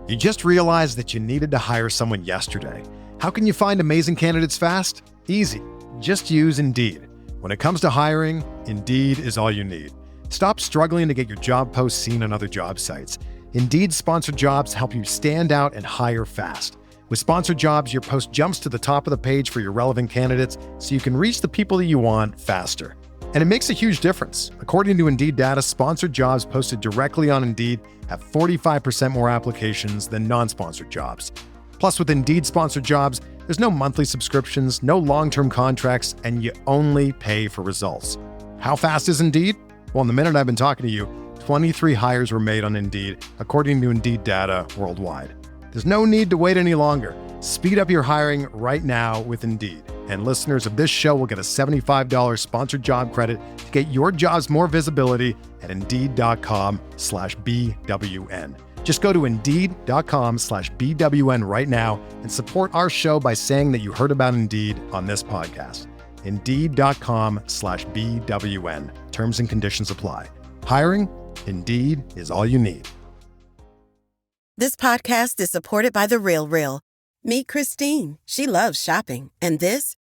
You just realized that you needed to hire someone yesterday. How can you find amazing candidates fast? Easy. Just use Indeed. When it comes to hiring, Indeed is all you need. Stop struggling to get your job posts seen on other job sites. Indeed-sponsored jobs help you stand out and hire fast. With sponsored jobs, your post jumps to the top of the page for your relevant candidates so you can reach the people that you want faster. And it makes a huge difference. According to Indeed data, sponsored jobs posted directly on Indeed have 45% more applications than non-sponsored jobs. Plus, with Indeed-sponsored jobs, there's no monthly subscriptions, no long-term contracts, and you only pay for results. How fast is Indeed? Well, in the minute I've been talking to you, 23 hires were made on Indeed, according to Indeed data worldwide. There's no need to wait any longer. Speed up your hiring right now with Indeed. And listeners of this show will get a $75 sponsored job credit to get your jobs more visibility at Indeed.com/BWN. Just go to Indeed.com/BWN right now and support our show by saying that you heard about Indeed on this podcast. Indeed.com/BWN. Terms and conditions apply. Hiring? Indeed is all you need. This podcast is supported by The RealReal. Meet Christine. She loves shopping. And this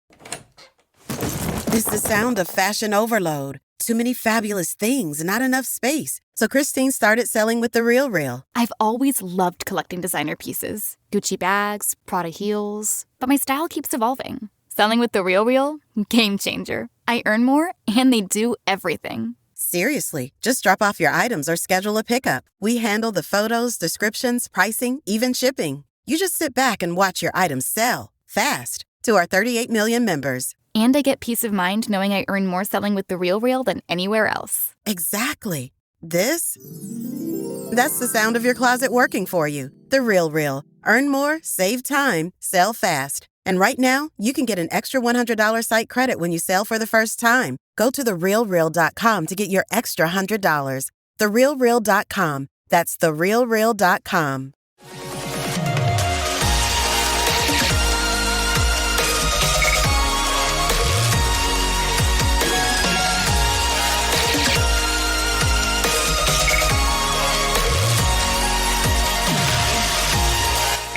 is the sound of fashion overload. Too many fabulous things, not enough space. So Christine started selling with The RealReal. I've always loved collecting designer pieces. Gucci bags, Prada heels. But my style keeps evolving. Selling with The RealReal? Game changer. I earn more, and they do everything. Seriously, just drop off your items or schedule a pickup. We handle the photos, descriptions, pricing, even shipping. You just sit back and watch your items sell fast to our 38 million members. And I get peace of mind knowing I earn more selling with The RealReal than anywhere else. Exactly. That's the sound of your closet working for you. The RealReal. Earn more, save time, sell fast. And right now, you can get an extra $100 site credit when you sell for the first time. Go to therealreal.com to get your extra $100. Therealreal.com. That's therealreal.com.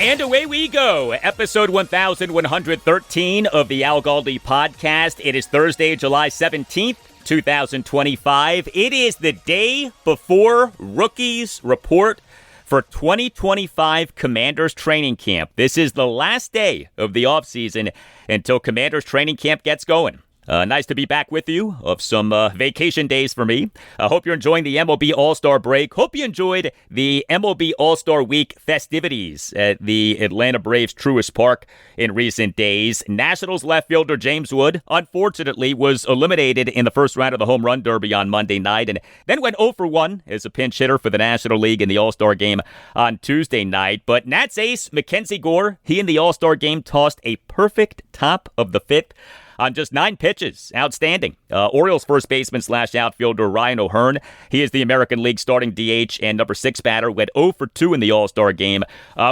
And away we go. Episode 1113 of the Al Galdi podcast. It is Thursday, July 17th, 2025. It is the day before rookies report for 2025 Commanders training camp. This is the last day of the offseason until Commanders training camp gets going. Nice to be back with you of some vacation days for me. I hope you're enjoying the MLB All-Star break. Hope you enjoyed the MLB All-Star Week festivities at the Atlanta Braves Truist Park in recent days. Nationals left fielder James Wood, unfortunately, was eliminated in the first round of the Home Run Derby on Monday night and then went 0 for 1 as a pinch hitter for the National League in the All-Star game on Tuesday night. But Nats ace Mackenzie Gore, he in the All-Star game tossed a perfect top of the fifth on just 9 pitches. Outstanding. Orioles first baseman / outfielder Ryan O'Hearn. He is the American League starting DH and number 6 batter. Went 0 for 2 in the All-Star game,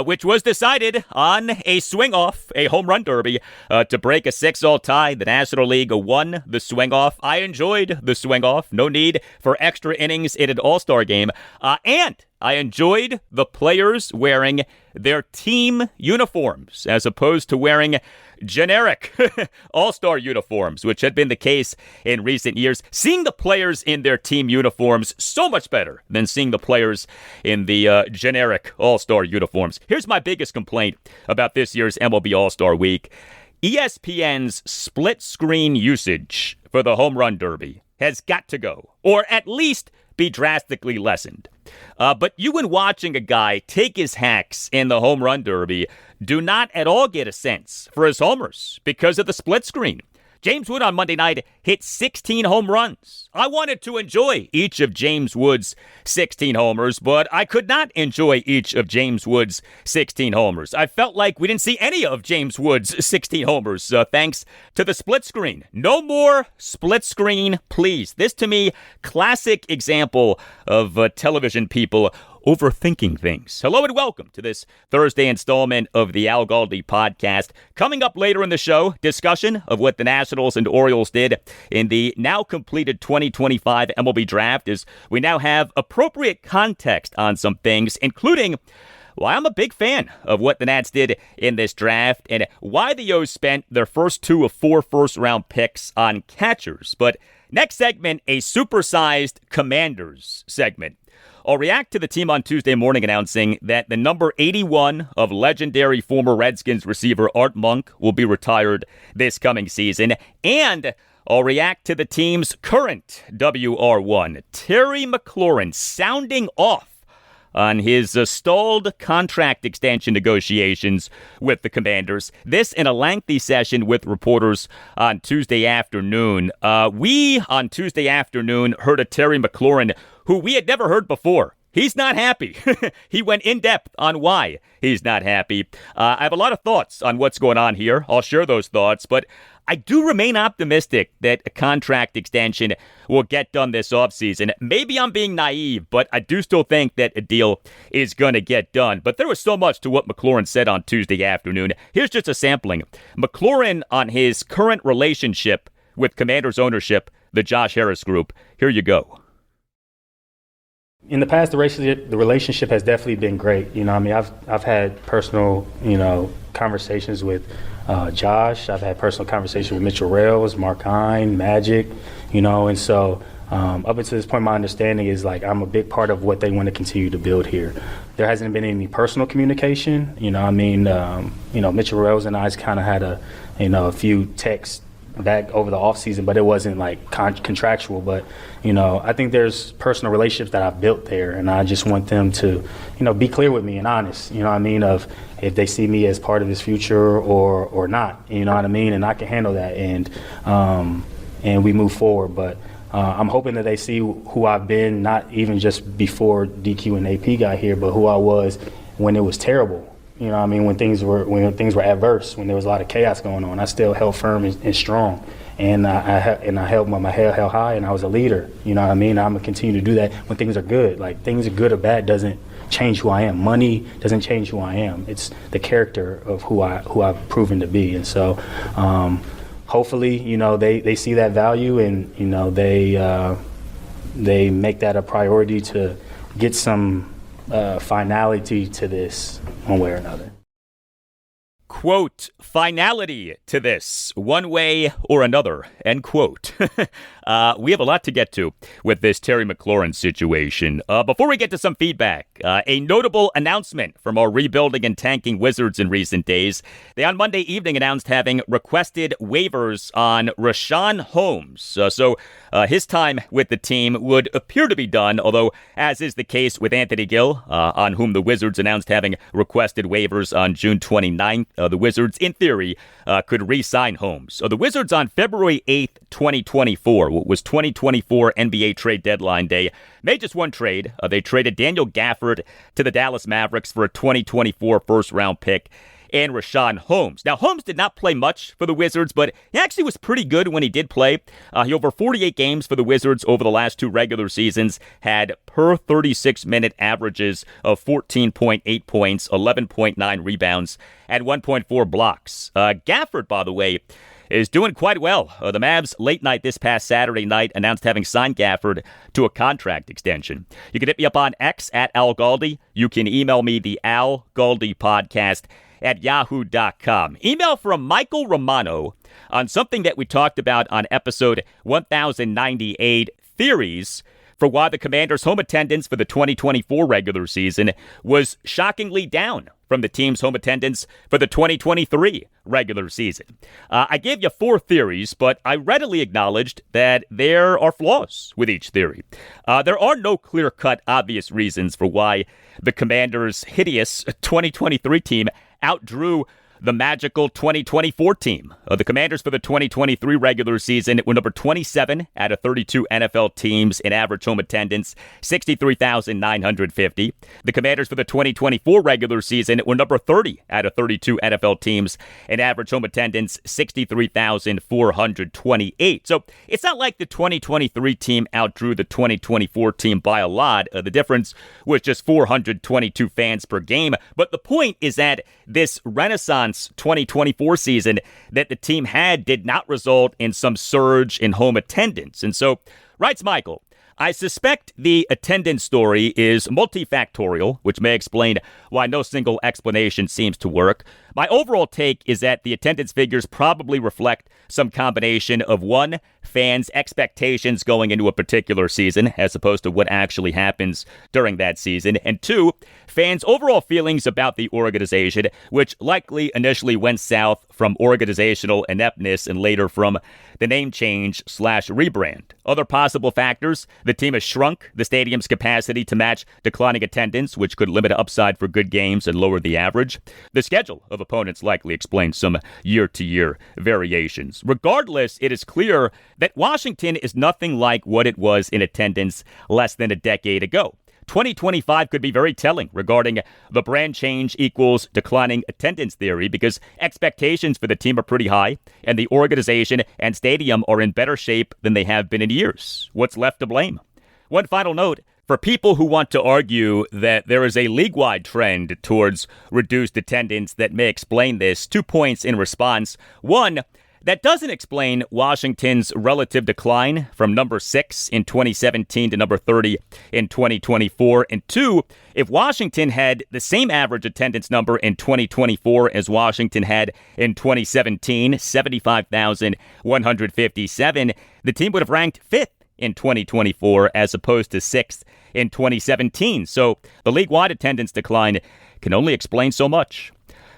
which was decided on a swing-off, a home run derby, to break a 6-all tie. The National League won the swing-off. I enjoyed the swing-off. No need for extra innings in an All-Star game. And I enjoyed the players wearing their team uniforms as opposed to wearing generic all-star uniforms, which had been the case in recent years. Seeing the players in their team uniforms so much better than seeing the players in the generic all-star uniforms. Here's my biggest complaint about this year's MLB All-Star Week. ESPN's split screen usage for the Home Run Derby has got to go, or at least be drastically lessened. But you, when watching a guy take his hacks in the Home Run Derby, do not at all get a sense for his homers because of the split screen. James Wood on Monday night hit 16 home runs. I wanted to enjoy each of James Wood's 16 homers, but I could not enjoy each of James Wood's 16 homers. I felt like we didn't see any of James Wood's 16 homers, thanks to the split screen. No more split screen, please. This, to me, classic example of television people overthinking things. Hello and welcome to this Thursday installment of the Al Galdi podcast. Coming up later in the show, discussion of what the Nationals and Orioles did in the now completed 2025 MLB Draft, as we now have appropriate context on some things, including why I'm a big fan of what the Nats did in this draft and why the O's spent their first 2 of 4 first-round picks on catchers. But next segment, a supersized Commanders segment. I'll react to the team on Tuesday morning announcing that the number 81 of legendary former Redskins receiver Art Monk will be retired this coming season. And I'll react to the team's current WR1, Terry McLaurin, sounding off on his stalled contract extension negotiations with the Commanders. This in a lengthy session with reporters on Tuesday afternoon. We, on Tuesday afternoon, heard of Terry McLaurin, who we had never heard before. He's not happy. He went in depth on why he's not happy. I have a lot of thoughts on what's going on here. I'll share those thoughts, but I do remain optimistic that a contract extension will get done this offseason. Maybe I'm being naive, but I do still think that a deal is going to get done. But there was so much to what McLaurin said on Tuesday afternoon. Here's just a sampling. McLaurin on his current relationship with Commanders ownership, the Josh Harris Group. Here you go. In the past, the relationship has definitely been great. You know, I mean, I've had personal, conversations with Josh. I've had personal conversations with Mitchell Rails, Mark Hine, Magic, and so up until this point, my understanding is like I'm a big part of what they want to continue to build here. There hasn't been any personal communication. Mitchell Rails and I kind of had a few texts back over the offseason, but it wasn't like contractual. But, I think there's personal relationships that I've built there, and I just want them to, be clear with me and honest, of if they see me as part of this future or not, and I can handle that, and we move forward. But I'm hoping that they see who I've been, not even just before DQ and AP got here, but who I was when it was terrible. When things were adverse, when there was a lot of chaos going on, I still held firm and strong, and I held my head held high, and I was a leader. I'm gonna continue to do that when things are good. Like things are good or bad doesn't change who I am. Money doesn't change who I am. It's the character of who I've proven to be, and so hopefully, they see that value, and they make that a priority to get some finality to this one way or another. Quote, finality to this, one way or another, end quote. We have a lot to get to with this Terry McLaurin situation. Before we get to some feedback, a notable announcement from our rebuilding and tanking Wizards in recent days. They on Monday evening announced having requested waivers on Rashawn Holmes. So his time with the team would appear to be done, although as is the case with Anthony Gill, on whom the Wizards announced having requested waivers on June 29th, the Wizards, in theory, could re-sign Holmes. The Wizards on February 8th, 2024, what was 2024 NBA trade deadline day, made just one trade. They traded Daniel Gafford to the Dallas Mavericks for a 2024 first-round pick and Rashawn Holmes. Now, Holmes did not play much for the Wizards, but he actually was pretty good when he did play. He over 48 games for the Wizards over the last 2 regular seasons, had per 36-minute averages of 14.8 points, 11.9 rebounds, and 1.4 blocks. Gafford, by the way, is doing quite well. The Mavs late night this past Saturday night announced having signed Gafford to a contract extension. You can hit me up on X at Al Galdi. You can email me the Al Galdi podcast at yahoo.com. Email from Michael Romano on something that we talked about on episode 1098, theories for why the Commanders' home attendance for the 2024 regular season was shockingly down from the team's home attendance for the 2023 regular season. I gave you 4 theories, but I readily acknowledged that there are flaws with each theory. There are no clear-cut obvious reasons for why the Commanders' hideous 2023 team outdrew the magical 2024 team. The Commanders for the 2023 regular season were number 27 out of 32 NFL teams in average home attendance, 63,950. The Commanders for the 2024 regular season were number 30 out of 32 NFL teams in average home attendance, 63,428. So it's not like the 2023 team outdrew the 2024 team by a lot. The difference was just 422 fans per game. But the point is that this Renaissance 2024 season that the team had did not result in some surge in home attendance. And so, writes Michael, I suspect the attendance story is multifactorial, which may explain why no single explanation seems to work. My overall take is that the attendance figures probably reflect some combination of, one, fans' expectations going into a particular season as opposed to what actually happens during that season, and two, fans' overall feelings about the organization, which likely initially went south from organizational ineptness and later from the name change/rebrand. Other possible factors: the team has shrunk the stadium's capacity to match declining attendance, which could limit upside for good games and lower the average. The schedule of opponents likely explains some year-to-year variations. Regardless, it is clear that Washington is nothing like what it was in attendance less than a decade ago. 2025 could be very telling regarding the brand change equals declining attendance theory, because expectations for the team are pretty high and the organization and stadium are in better shape than they have been in years. What's left to blame? One final note: for people who want to argue that there is a league-wide trend towards reduced attendance that may explain this, 2 points in response. One, that doesn't explain Washington's relative decline from number 6 in 2017 to number 30 in 2024. And two, if Washington had the same average attendance number in 2024 as Washington had in 2017, 75,157, the team would have ranked 5th in 2024 as opposed to 6th in 2017. So the league-wide attendance decline can only explain so much.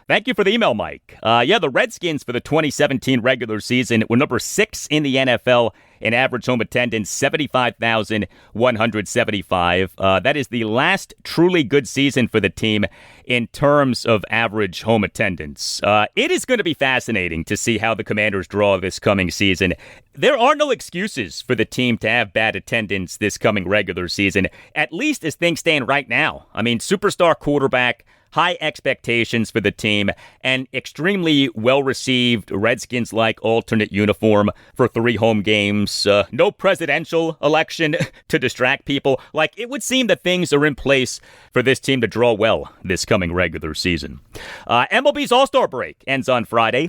Thank you for the email, Mike. The Redskins for the 2017 regular season were number 6 in the NFL in average home attendance, 75,175. That is the last truly good season for the team in terms of average home attendance. It is going to be fascinating to see how the Commanders draw this coming season. There are no excuses for the team to have bad attendance this coming regular season, at least as things stand right now. I mean, superstar quarterback, high expectations for the team, and extremely well-received Redskins-like alternate uniform for 3 home games. No presidential election to distract people. Like, it would seem that things are in place for this team to draw well this coming regular season. MLB's All-Star break ends on Friday.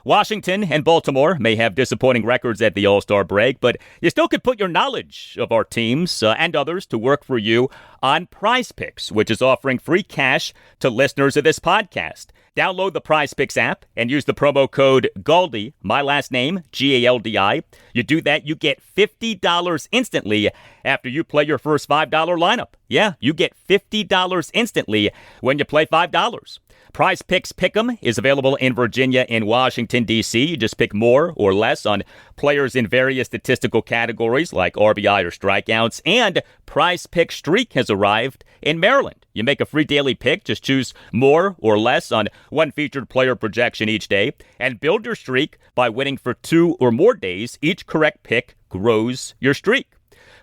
Washington and Baltimore may have disappointing records at the All-Star break, but you still could put your knowledge of our teams and others to work for you on Prize Picks, which is offering free cash to listeners of this podcast. Download the Prize Picks app and use the promo code Galdi, my last name, Galdi. You do that, you get $50 instantly after you play your first $5 lineup. Yeah, you get $50 instantly when you play $5. Prize Picks Pick'em is available in Virginia and Washington, D.C. You just pick more or less on players in various statistical categories like RBI or strikeouts. And Prize Pick Streak has arrived in Maryland. You make a free daily pick, just choose more or less on one featured player projection each day, and build your streak by winning for 2 or more days. Each correct pick grows your streak.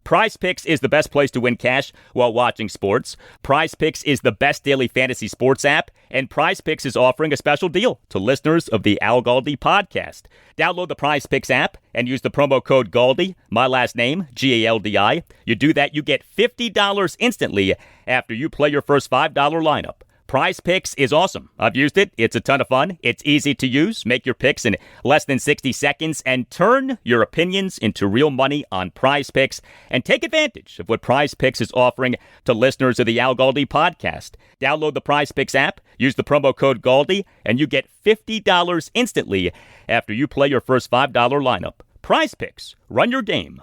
Prize Picks is the best place to win cash while watching sports. Prize Picks is the best daily fantasy sports app, and Prize Picks is offering a special deal to listeners of the Al Galdi podcast. Download the Prize Picks app and use the promo code Galdi, my last name, Galdi. You do that, you get $50 instantly after you play your first $5 lineup. Prize Picks is awesome. I've used it. It's a ton of fun. It's easy to use. Make your picks in less than 60 seconds and turn your opinions into real money on Prize Picks, and take advantage of what Prize Picks is offering to listeners of the Al Galdi podcast. Download the Prize Picks app, use the promo code Galdi, and you get $50 instantly after you play your first $5 lineup. Prize Picks. Run your game.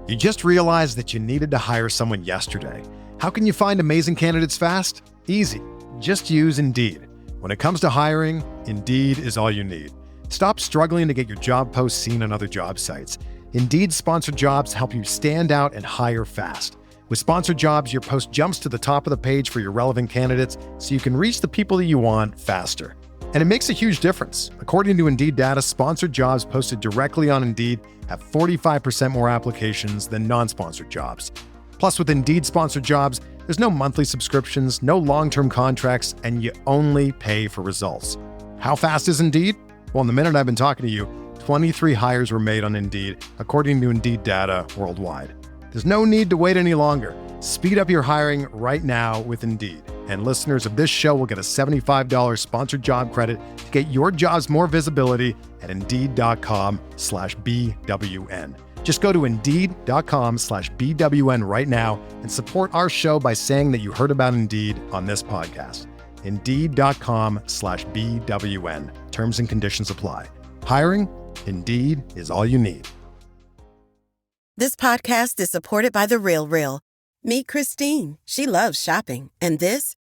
You just realized that you needed to hire someone yesterday. How can you find amazing candidates fast? Easy. Just use Indeed. When it comes to hiring, Indeed is all you need. Stop struggling to get your job posts seen on other job sites. Indeed sponsored jobs help you stand out and hire fast. With sponsored jobs, your post jumps to the top of the page for your relevant candidates so you can reach the people that you want faster. And it makes a huge difference. According to Indeed data, sponsored jobs posted directly on Indeed have 45% more applications than non-sponsored jobs. Plus, with Indeed sponsored jobs, there's no monthly subscriptions, no long-term contracts, and you only pay for results. How fast is Indeed? Well, in the minute I've been talking to you, 23 hires were made on Indeed, according to Indeed data worldwide. There's no need to wait any longer. Speed up your hiring right now with Indeed. And listeners of this show will get a $75 sponsored job credit to get your jobs more visibility at Indeed.com/BWN. Just go to Indeed.com/BWN right now and support our show by saying that you heard about Indeed on this podcast. Indeed.com/BWN. Terms and conditions apply. Hiring? Indeed is all you need. This podcast is supported by The RealReal. Meet Christine. She loves shopping. And this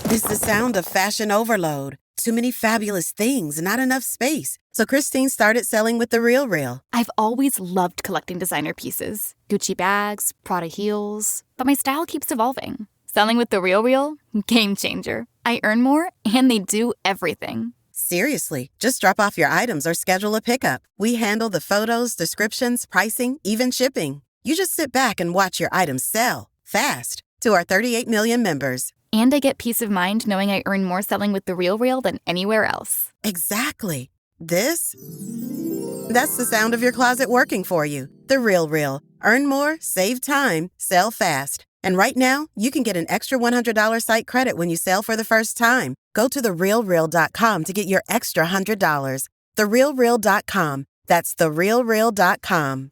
is the sound of fashion overload. Too many fabulous things, not enough space. So Christine started selling with The RealReal. I've always loved collecting designer pieces. Gucci bags, Prada heels. But my style keeps evolving. Selling with The RealReal? Game changer. I earn more, and they do everything. Seriously, just drop off your items or schedule a pickup. We handle the photos, descriptions, pricing, even shipping. You just sit back and watch your items sell fast to our 38 million members. And I get peace of mind knowing I earn more selling with The RealReal than anywhere else. Exactly. That's the sound of your closet working for you. The RealReal. Earn more, save time, sell fast. And right now, you can get an extra $100 site credit when you sell for the first time. Go to therealreal.com to get your extra $100. Therealreal.com. That's therealreal.com.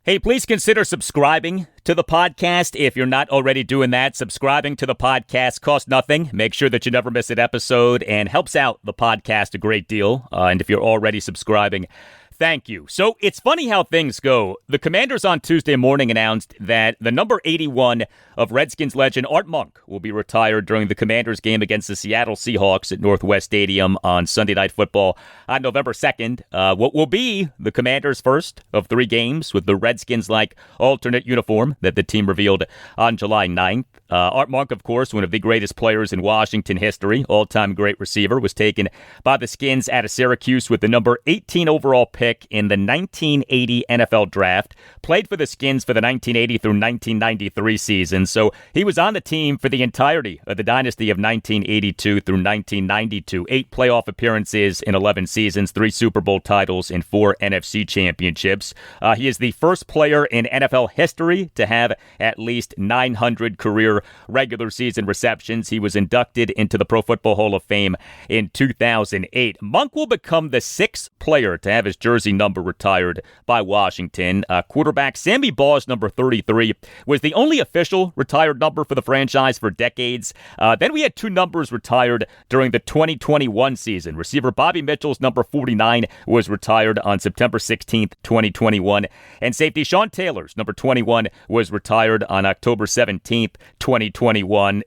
Hey, please consider subscribing to the podcast. If you're not already doing that, subscribing to the podcast costs nothing. Make sure that you never miss an episode and helps out the podcast a great deal. And if you're already subscribing, thank you. So it's funny how things go. The Commanders on Tuesday morning announced that the number 81 of Redskins legend Art Monk will be retired during the Commanders game against the Seattle Seahawks at Northwest Stadium on Sunday Night Football on November 2nd. What will be the Commanders' first of 3 games with the Redskins-like alternate uniform that the team revealed on July 9th. Art Monk, of course, one of the greatest players in Washington history, all-time great receiver, was taken by the Skins out of Syracuse with the number 18 overall pick in the 1980 NFL Draft, played for the Skins for the 1980 through 1993 season, so he was on the team for the entirety of the dynasty of 1982 through 1992, 8 playoff appearances in 11 seasons, 3 Super Bowl titles, and 4 NFC championships. He is the first player in NFL history to have at least 900 career regular season receptions. He was inducted into the Pro Football Hall of Fame in 2008. Monk will become the 6th player to have his jersey number retired by Washington. Quarterback Sammy Baugh's number 33 was the only official retired number for the franchise for decades. Then we had 2 numbers retired during the 2021 season. Receiver Bobby Mitchell's number 49 was retired on September 16th, 2021. And safety Sean Taylor's number 21 was retired on October 17th, 2021.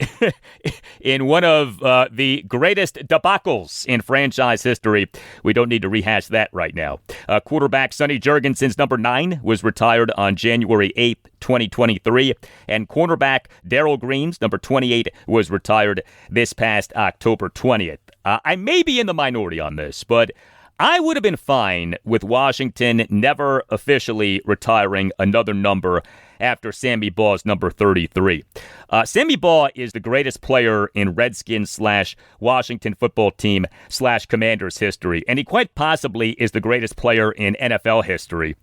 In one of the greatest debacles in franchise history. We don't need to rehash that right now. Quarterback Sonny Jurgensen's number 9 was retired on January 8th, 2023. And cornerback Darrell Green's number 28 was retired this past October 20th. I may be in the minority on this, but I would have been fine with Washington never officially retiring another number after Sammy Baugh's number 33. Sammy Baugh is the greatest player in Redskins/Washington football team/Commanders history, and he quite possibly is the greatest player in NFL history.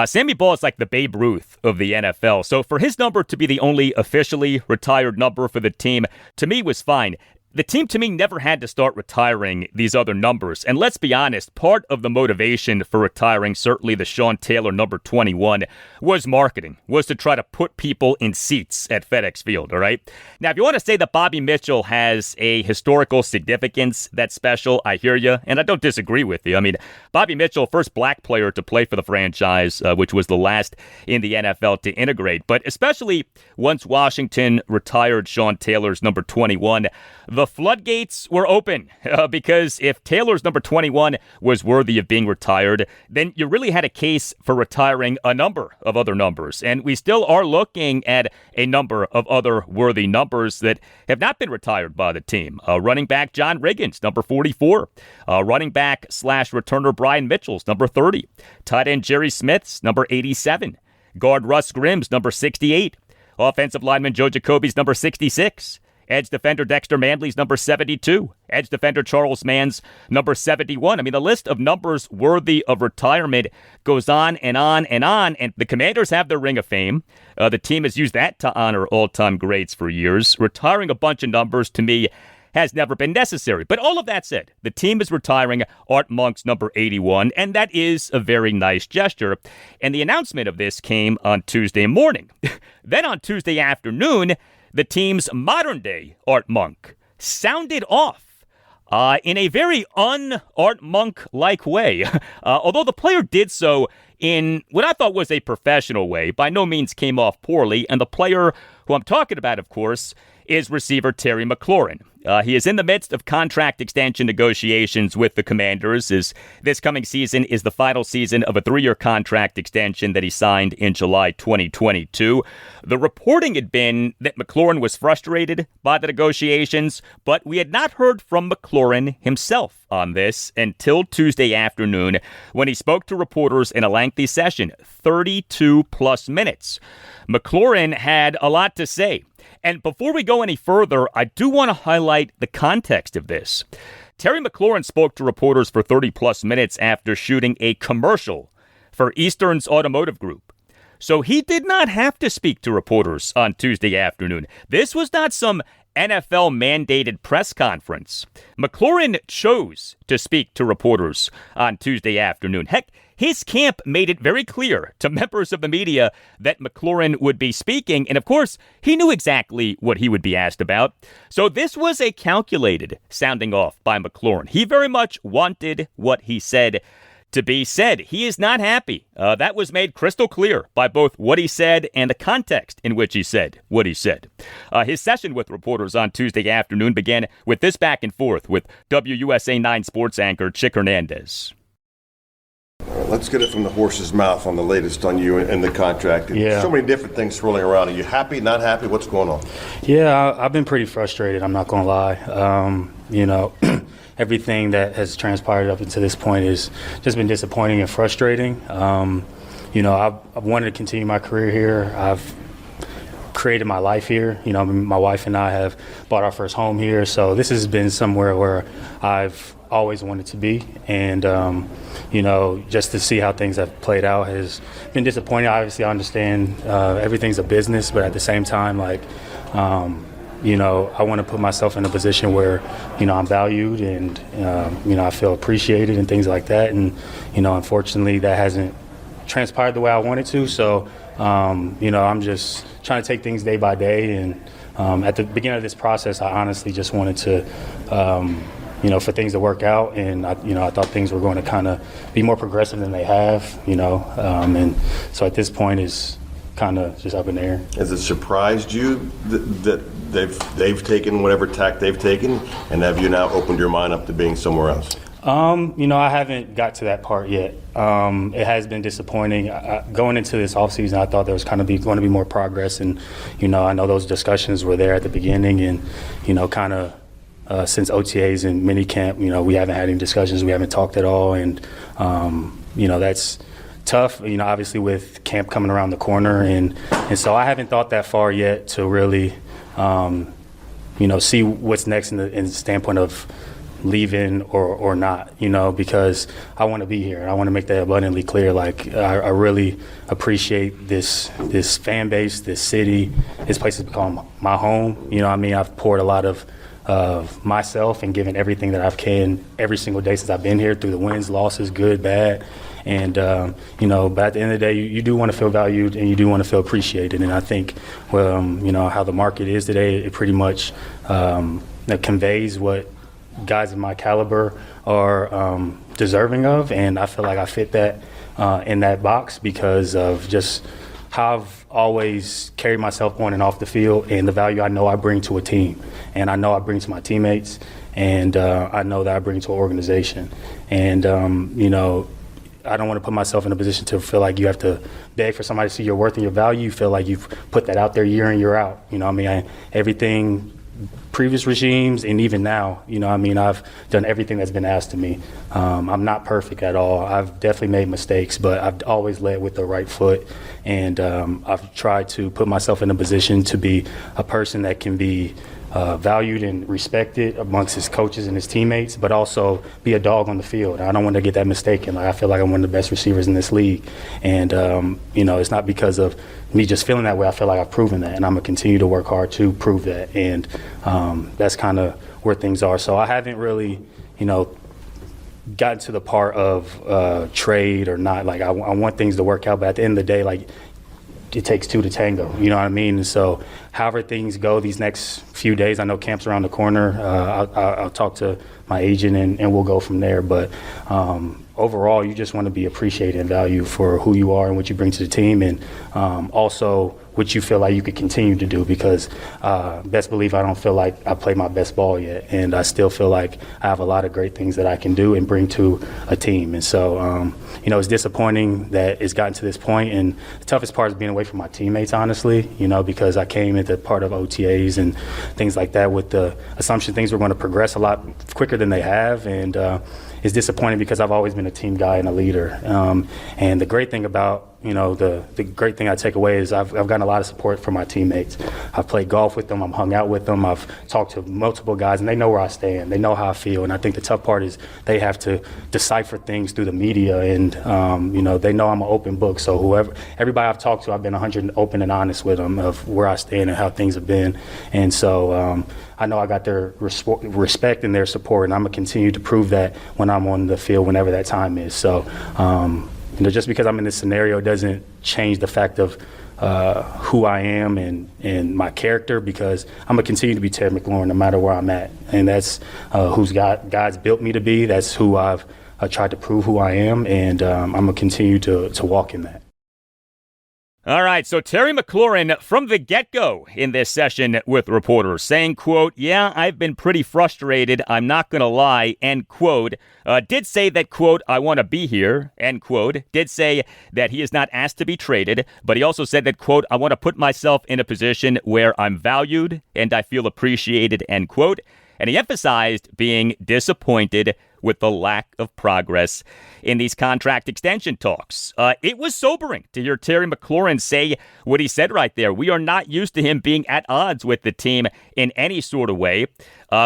Sammy Baugh is like the Babe Ruth of the NFL, so for his number to be the only officially retired number for the team, to me was fine. The team, to me, never had to start retiring these other numbers. And let's be honest, part of the motivation for retiring, certainly the Sean Taylor number 21, was marketing, was to try to put people in seats at FedEx Field, all right? Now, if you want to say that Bobby Mitchell has a historical significance that's special, I hear you, and I don't disagree with you. I mean, Bobby Mitchell, first black player to play for the franchise, which was the last in the NFL to integrate. But especially once Washington retired Sean Taylor's number 21, the floodgates were open because if Taylor's number 21 was worthy of being retired, then you really had a case for retiring a number of other numbers. And we still are looking at a number of other worthy numbers that have not been retired by the team. Running back John Riggins, number 44. Running back / returner Brian Mitchell's number 30. Tight end Jerry Smith's number 87. Guard Russ Grimm's number 68. Offensive lineman Joe Jacoby's number 66. Edge defender Dexter Manley's number 72. Edge defender Charles Mann's number 71. I mean, the list of numbers worthy of retirement goes on and on and on. And the Commanders have their Ring of Fame. The team has used that to honor all-time greats for years. Retiring a bunch of numbers, to me, has never been necessary. But all of that said, the team is retiring Art Monk's number 81, and that is a very nice gesture. And the announcement of this came on Tuesday morning. Then on Tuesday afternoon, the team's modern-day Art Monk sounded off in a very un-Art Monk-like way. Although the player did so in what I thought was a professional way, by no means came off poorly. And the player who I'm talking about, of course, is receiver Terry McLaurin. He is in the midst of contract extension negotiations with the Commanders, as this coming season is the final season of a 3-year contract extension that he signed in July 2022. The reporting had been that McLaurin was frustrated by the negotiations, but we had not heard from McLaurin himself on this until Tuesday afternoon when he spoke to reporters in a lengthy session, 32-plus minutes. McLaurin had a lot to say. And before we go any further, I do want to highlight the context of this. Terry McLaurin spoke to reporters for 30-plus minutes after shooting a commercial for Eastern's Automotive Group. So he did not have to speak to reporters on Tuesday afternoon. This was not some NFL-mandated press conference. McLaurin chose to speak to reporters on Tuesday afternoon. Heck, his camp made it very clear to members of the media that McLaurin would be speaking, and of course, he knew exactly what he would be asked about. So this was a calculated sounding off by McLaurin. He very much wanted what he said to be said. He is not happy. That was made crystal clear by both what he said and the context in which he said what he said. His session with reporters on Tuesday afternoon began with this back and forth with WUSA 9 sports anchor Chick Hernandez. Let's get it from the horse's mouth on the latest on you and the contract. Yeah. So many different things swirling around. Are you happy, not happy? What's going on? Yeah, I've been pretty frustrated. I'm not going to lie. Everything that has transpired up until this point has just been disappointing and frustrating. I've wanted to continue my career here. I've created my life here. My wife and I have bought our first home here. So this has been somewhere where I've always wanted to be. And, just to see how things have played out has been disappointing. Obviously, I understand everything's a business, but at the same time, I want to put myself in a position where, I'm valued and, I feel appreciated and things like that. And, unfortunately, that hasn't transpired the way I wanted to. So, I'm just trying to take things day by day. And at the beginning of this process, I honestly just wanted to, for things to work out. And, I thought things were going to kind of be more progressive than they have, and so at this point it's kind of just up in the air. Has it surprised you that they've taken whatever tack they've taken, and have you now opened your mind up to being somewhere else? I haven't got to that part yet. It has been disappointing. Going into this offseason, I thought there was going to be more progress, and I know those discussions were there at the beginning, and since OTAs and minicamp, we haven't had any discussions. We haven't talked at all, and that's tough. Obviously with camp coming around the corner, and so I haven't thought that far yet to really, see what's next in the standpoint of leaving or not. Because I want to be here. I want to make that abundantly clear. I really appreciate this fan base, this city. This place has become my home. I've poured a lot of myself and given everything that I've can every single day since I've been here, through the wins, losses, good, bad. And, but at the end of the day, you do want to feel valued and you do want to feel appreciated. And I think, how the market is today, it pretty much conveys what guys of my caliber are deserving of. And I feel like I fit that in that box because of just how I've always carried myself on and off the field and the value I know I bring to a team. And I know I bring to my teammates, and I know that I bring to an organization. And, I don't want to put myself in a position to feel like you have to beg for somebody to see your worth and your value. You feel like you've put that out there year in, year out. Everything, previous regimes and even now, I've done everything that's been asked of me. I'm not perfect at all. I've definitely made mistakes, but I've always led with the right foot. And I've tried to put myself in a position to be a person that can be valued and respected amongst his coaches and his teammates, but also be a dog on the field. I don't want to get that mistaken. Like, I feel like I'm one of the best receivers in this league. And, it's not because of me just feeling that way. I feel like I've proven that, and I'm going to continue to work hard to prove that. And that's kind of where things are. So I haven't really, gotten to the part of trade or not. Like, I want things to work out, but at the end of the day, like, it takes two to tango, you know what I mean? And so however things go these next few days, I know camp's around the corner. I'll talk to my agent and we'll go from there. But overall, you just want to be appreciated and valued for who you are and what you bring to the team, and also what you feel like you could continue to do, because best believe I don't feel like I played my best ball yet, and I still feel like I have a lot of great things that I can do and bring to a team. And so, it's disappointing that it's gotten to this point, and the toughest part is being away from my teammates, honestly, because I came into part of OTAs and things like that with the assumption things were going to progress a lot quicker than they have, and it's disappointing because I've always been a team guy and a leader. And the great thing about the great thing I take away is I've gotten a lot of support from my teammates. I've played golf with them. I've hung out with them. I've talked to multiple guys, and they know where I stand. They know how I feel. And I think the tough part is they have to decipher things through the media, and they know I'm an open book. So everybody I've talked to, I've been 100% open and honest with them of where I stand and how things have been. And so I know I got their respect and their support, and I'm gonna continue to prove that when I'm on the field, whenever that time is. So. Just because I'm in this scenario doesn't change the fact of who I am and my character, because I'm going to continue to be Terry McLaurin no matter where I'm at. And that's who's God's built me to be. That's who I've tried to prove who I am, and I'm going to continue to walk in that. All right, so Terry McLaurin from the get-go in this session with reporters saying, quote, "Yeah, I've been pretty frustrated, I'm not going to lie," end quote. Did say that, quote, "I want to be here," end quote. Did say that he is not asked to be traded, but he also said that, quote, "I want to put myself in a position where I'm valued and I feel appreciated," end quote. And he emphasized being disappointed with the lack of progress in these contract extension talks. It was sobering to hear Terry McLaurin say what he said right there. We are not used to him being at odds with the team in any sort of way.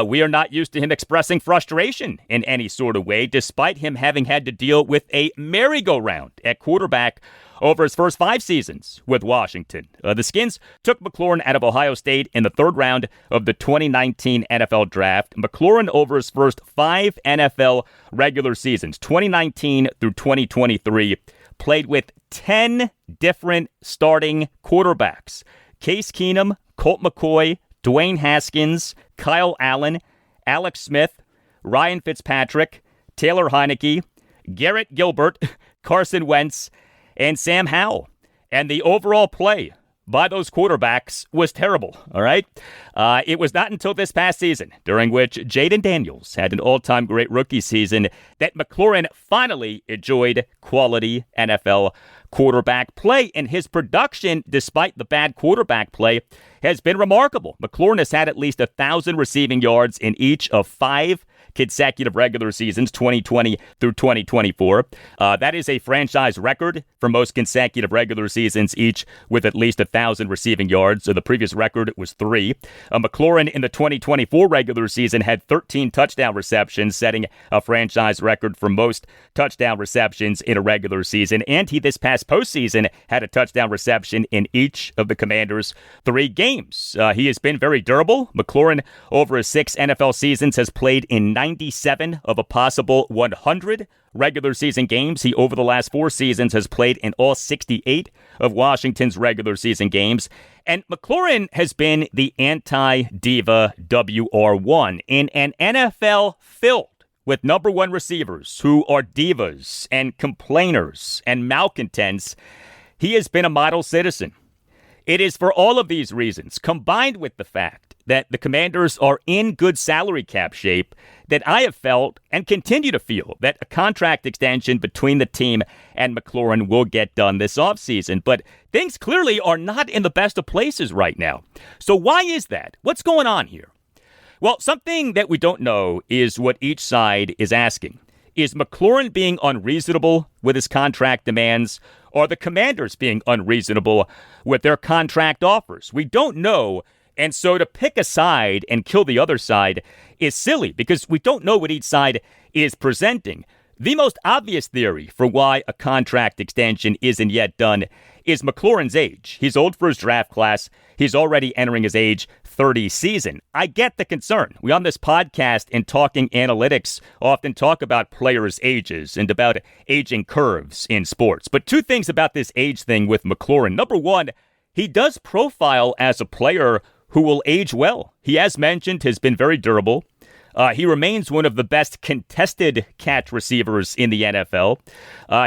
We are not used to him expressing frustration in any sort of way, despite him having had to deal with a merry-go-round at quarterback over his first 5 seasons with Washington. The Skins took McLaurin out of Ohio State in the 3rd round of the 2019 NFL Draft. McLaurin, over his first 5 NFL regular seasons, 2019 through 2023, played with 10 different starting quarterbacks. Case Keenum, Colt McCoy, Dwayne Haskins, Kyle Allen, Alex Smith, Ryan Fitzpatrick, Taylor Heineke, Garrett Gilbert, Carson Wentz, and Sam Howell. And the overall play by those quarterbacks was terrible, all right? It was not until this past season, during which Jaden Daniels had an all-time great rookie season, that McLaurin finally enjoyed quality NFL quarterback play. And his production, despite the bad quarterback play, has been remarkable. McLaurin has had at least 1,000 receiving yards in each of 5 consecutive regular seasons, 2020 through 2024. That is a franchise record for most consecutive regular seasons, each with at least 1,000 receiving yards. So the previous record was 3. McLaurin in the 2024 regular season had 13 touchdown receptions, setting a franchise record for most touchdown receptions in a regular season. And he, this past postseason, had a touchdown reception in each of the Commanders' 3 games. He has been very durable. McLaurin, over his 6 NFL seasons, has played in 97 of a possible 100 regular season games. He, over the last 4 seasons, has played in all 68 of Washington's regular season games. And McLaurin has been the anti-diva WR1 in an NFL filled with number 1 receivers who are divas and complainers and malcontents. He has been a model citizen. It is for all of these reasons, combined with the fact that the Commanders are in good salary cap shape, that I have felt and continue to feel that a contract extension between the team and McLaurin will get done this offseason. But things clearly are not in the best of places right now. So why is that? What's going on here? Well, something that we don't know is what each side is asking. Is McLaurin being unreasonable with his contract demands? Or the Commanders being unreasonable with their contract offers? We don't know And so to pick a side and kill the other side is silly because we don't know what each side is presenting. The most obvious theory for why a contract extension isn't yet done is McLaurin's age. He's old for his draft class. He's already entering his age 30 season. I get the concern. We on this podcast and Talking Analytics often talk about players' ages and about aging curves in sports. But two things about this age thing with McLaurin. Number one, he does profile as a player who will age well. He, as mentioned, has been very durable. He remains one of the best contested catch receivers in the NFL.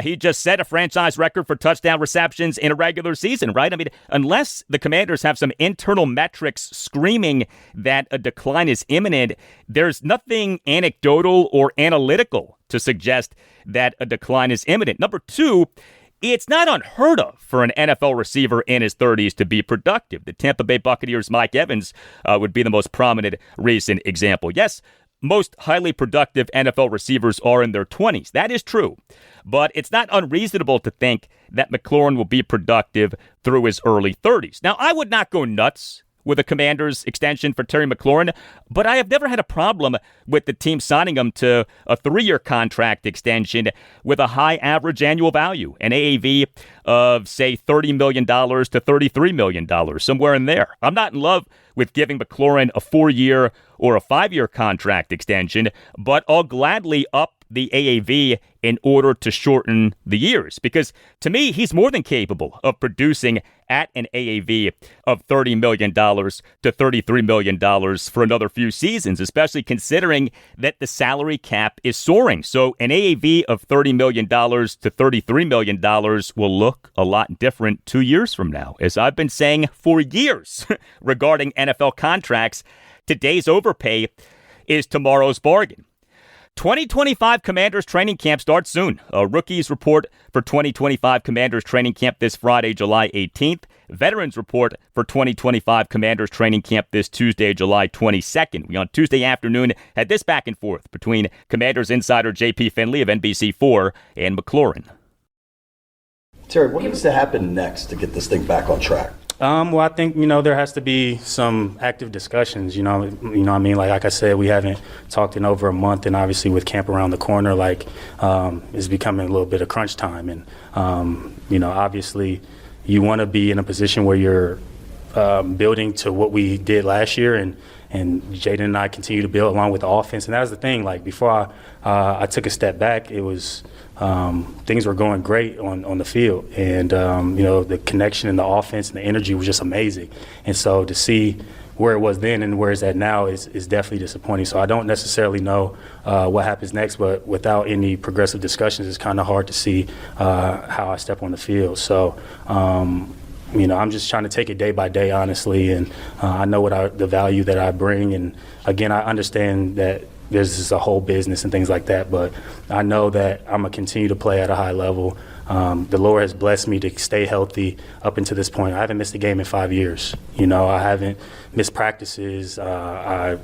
He just set a franchise record for touchdown receptions in a regular season, right? I mean, unless the Commanders have some internal metrics screaming that a decline is imminent, there's nothing anecdotal or analytical to suggest that a decline is imminent. Number two, it's not unheard of for an NFL receiver in his 30s to be productive. The Tampa Bay Buccaneers' Mike Evans would be the most prominent recent example. Yes, most highly productive NFL receivers are in their 20s. That is true. But it's not unreasonable to think that McLaurin will be productive through his early 30s. Now, I would not go nuts with a Commanders extension for Terry McLaurin, but I have never had a problem with the team signing him to a 3-year contract extension with a high average annual value, an AAV of, say, $30 million to $33 million, somewhere in there. I'm not in love with giving McLaurin a 4-year or a 5-year contract extension, but I'll gladly up the AAV in order to shorten the years, because to me, he's more than capable of producing at an AAV of $30 million to $33 million for another few seasons, especially considering that the salary cap is soaring. So an AAV of $30 million to $33 million will look a lot different 2 years from now. As I've been saying for years regarding NFL contracts, today's overpay is tomorrow's bargain. 2025 Commanders training camp starts soon. A rookies report for 2025 Commanders training camp this Friday, July 18th. Veterans report for 2025 Commanders training camp this Tuesday, July 22nd. We on Tuesday afternoon had this back and forth between Commanders insider J.P. Finley of NBC4 and McLaurin. Terry, what needs to happen next to get this thing back on track? Well, I think, there has to be some active discussions, what I mean? Like I said, we haven't talked in over a month, and obviously with camp around the corner, it's becoming a little bit of crunch time. And, obviously you want to be in a position where you're building to what we did last year, and Jaden and I continue to build along with the offense. And that was the thing, before I took a step back, it was things were going great on the field. And, the connection and the offense and the energy was just amazing. And so to see where it was then and where it's at now is definitely disappointing. So I don't necessarily know what happens next, but without any progressive discussions, it's kind of hard to see how I step on the field. So, I'm just trying to take it day by day, honestly, and I know the value that I bring. And again, I understand that there's just a whole business and things like that, but I know that I'm going to continue to play at a high level. The Lord has blessed me to stay healthy up until this point. I haven't missed a game in 5 years. I haven't missed practices. I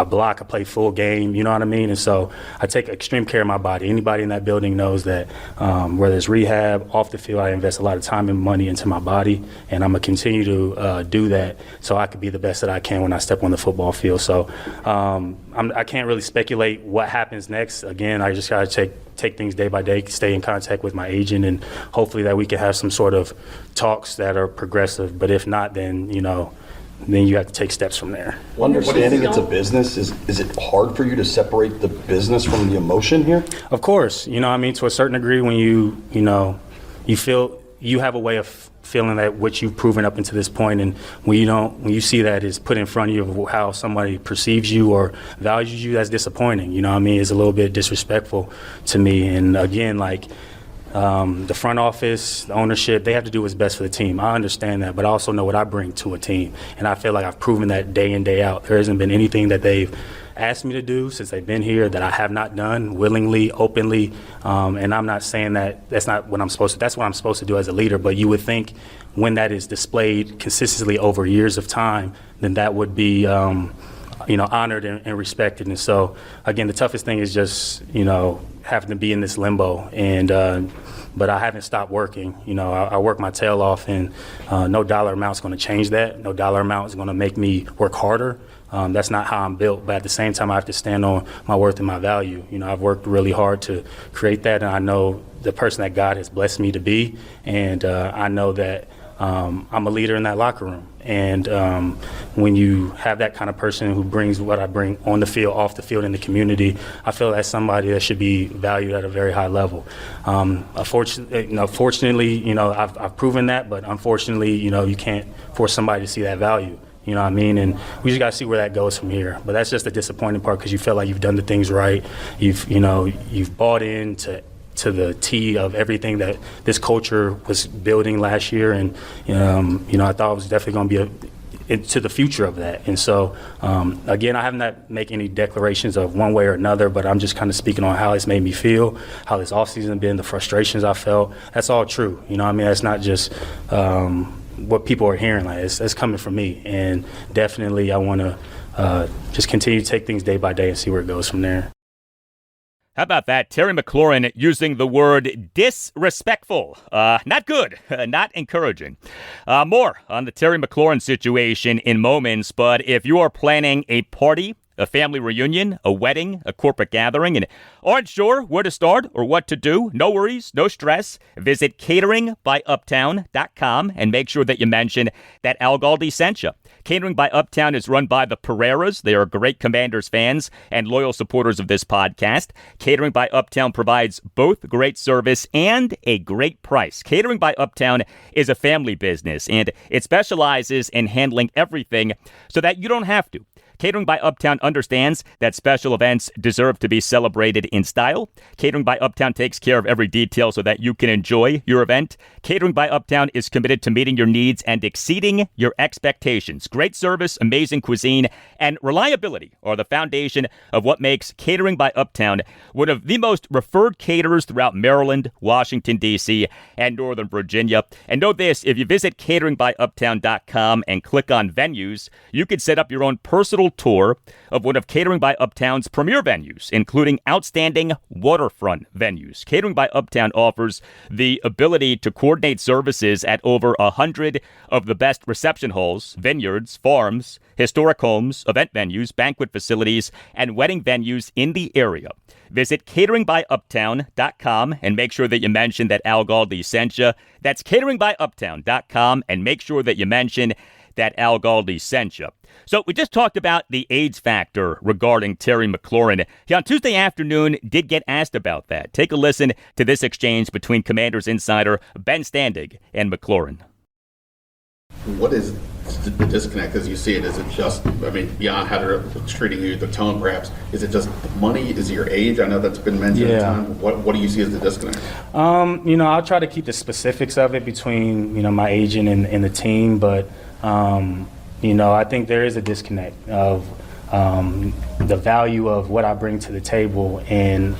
block. I play full game. You know what I mean? And so I take extreme care of my body. Anybody in that building knows that whether it's rehab, off the field, I invest a lot of time and money into my body, and I'm going to continue to do that so I can be the best that I can when I step on the football field. So I can't really speculate what happens next. Again, I just got to take things day by day, stay in contact with my agent, and hopefully that we can have some sort of talks that are progressive. But if not, then then you have to take steps from there. Understanding it's a business, is it hard for you to separate the business from the emotion here? Of course, to a certain degree, when you feel you have a way of feeling that what you've proven up until this point, and when you see that is put in front of you of how somebody perceives you or values you, that's disappointing. It's a little bit disrespectful to me. And again, the front office, the ownership, they have to do what's best for the team. I understand that, but I also know what I bring to a team, and I feel like I've proven that day in, day out. There hasn't been anything that they've asked me to do since they've been here that I have not done willingly, openly, and I'm not saying that that's not what I'm supposed to. That's what I'm supposed to do as a leader. But you would think when that is displayed consistently over years of time, then that would be honored and respected. And so, again, the toughest thing is just, having to be in this limbo. And but I haven't stopped working. I work my tail off, and no dollar amount is going to change that. No dollar amount is going to make me work harder. That's not how I'm built. But at the same time, I have to stand on my worth and my value. I've worked really hard to create that, and I know the person that God has blessed me to be. And I know that I'm a leader in that locker room. And when you have that kind of person who brings what I bring on the field, off the field, in the community, I feel that's somebody that should be valued at a very high level. Fortunately, I've proven that, but unfortunately, you can't force somebody to see that value. You know what I mean? And we just got to see where that goes from here. But that's just the disappointing part, because you feel like you've done the things right. You've bought into the T of everything that this culture was building last year. And, I thought it was definitely going to be into the future of that. And so, again, I haven't make any declarations of one way or another, but I'm just kind of speaking on how it's made me feel, how this offseason been, the frustrations I felt. That's all true. That's not just what people are hearing. It's coming from me. And definitely I want to just continue to take things day by day and see where it goes from there. How about that? Terry McLaurin using the word disrespectful. Not good. Not encouraging. More on the Terry McLaurin situation in moments, but if you are planning a party, a family reunion, a wedding, a corporate gathering, and aren't sure where to start or what to do, no worries, no stress. Visit cateringbyuptown.com and make sure that you mention that Al Galdi sent you. Catering by Uptown is run by the Pereiras. They are great Commanders fans and loyal supporters of this podcast. Catering by Uptown provides both great service and a great price. Catering by Uptown is a family business, and it specializes in handling everything so that you don't have to. Catering by Uptown understands that special events deserve to be celebrated in style. Catering by Uptown takes care of every detail so that you can enjoy your event. Catering by Uptown is committed to meeting your needs and exceeding your expectations. Great service, amazing cuisine, and reliability are the foundation of what makes Catering by Uptown one of the most referred caterers throughout Maryland, Washington, D.C., and Northern Virginia. And know this, if you visit cateringbyuptown.com and click on venues, you can set up your own personal tour of one of Catering by Uptown's premier venues, including outstanding waterfront venues. Catering by Uptown offers the ability to coordinate services at over 100 of the best reception halls, vineyards, farms, historic homes, event venues, banquet facilities, and wedding venues in the area. Visit cateringbyuptown.com and make sure that you mention that Al Galdi sent you. That's cateringbyuptown.com and make sure that you mention that Al Galdi sent you. So we just talked about the AIDS factor regarding Terry McLaurin. He on Tuesday afternoon did get asked about that. Take a listen to this exchange between Commanders insider Ben Standig and McLaurin. What is the disconnect as you see it? Is it just, beyond how they're treating you, the tone perhaps, is it just money? Is it your age? I know that's been mentioned at times. What do you see as the disconnect? I'll try to keep the specifics of it between, my agent and the team, but I think there is a disconnect of the value of what I bring to the table and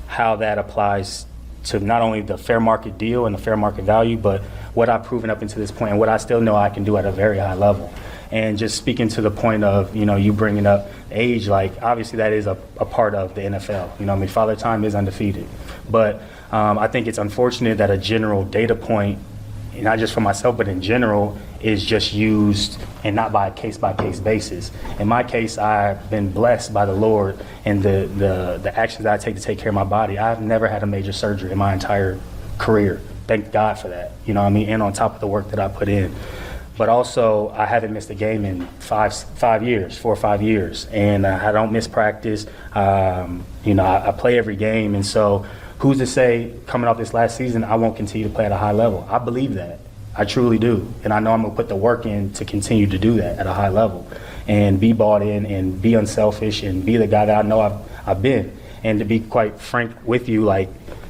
how that applies to not only the fair market deal and the fair market value, but what I've proven up until this point and what I still know I can do at a very high level. And just speaking to the point of, you bringing up age, obviously that is a part of the NFL. Father Time is undefeated. But I think it's unfortunate that a general data point, not just for myself, but in general, is just used and not by a case-by-case basis. In my case, I've been blessed by the Lord and the actions that I take to take care of my body. I've never had a major surgery in my entire career. Thank God for that, and on top of the work that I put in. But also, I haven't missed a game in 4 or 5 years, and I don't miss practice. I play every game, and so who's to say coming off this last season I won't continue to play at a high level? I believe that. I truly do. And I know I'm going to put the work in to continue to do that at a high level and be bought in and be unselfish and be the guy that I know I've been. And to be quite frank with you,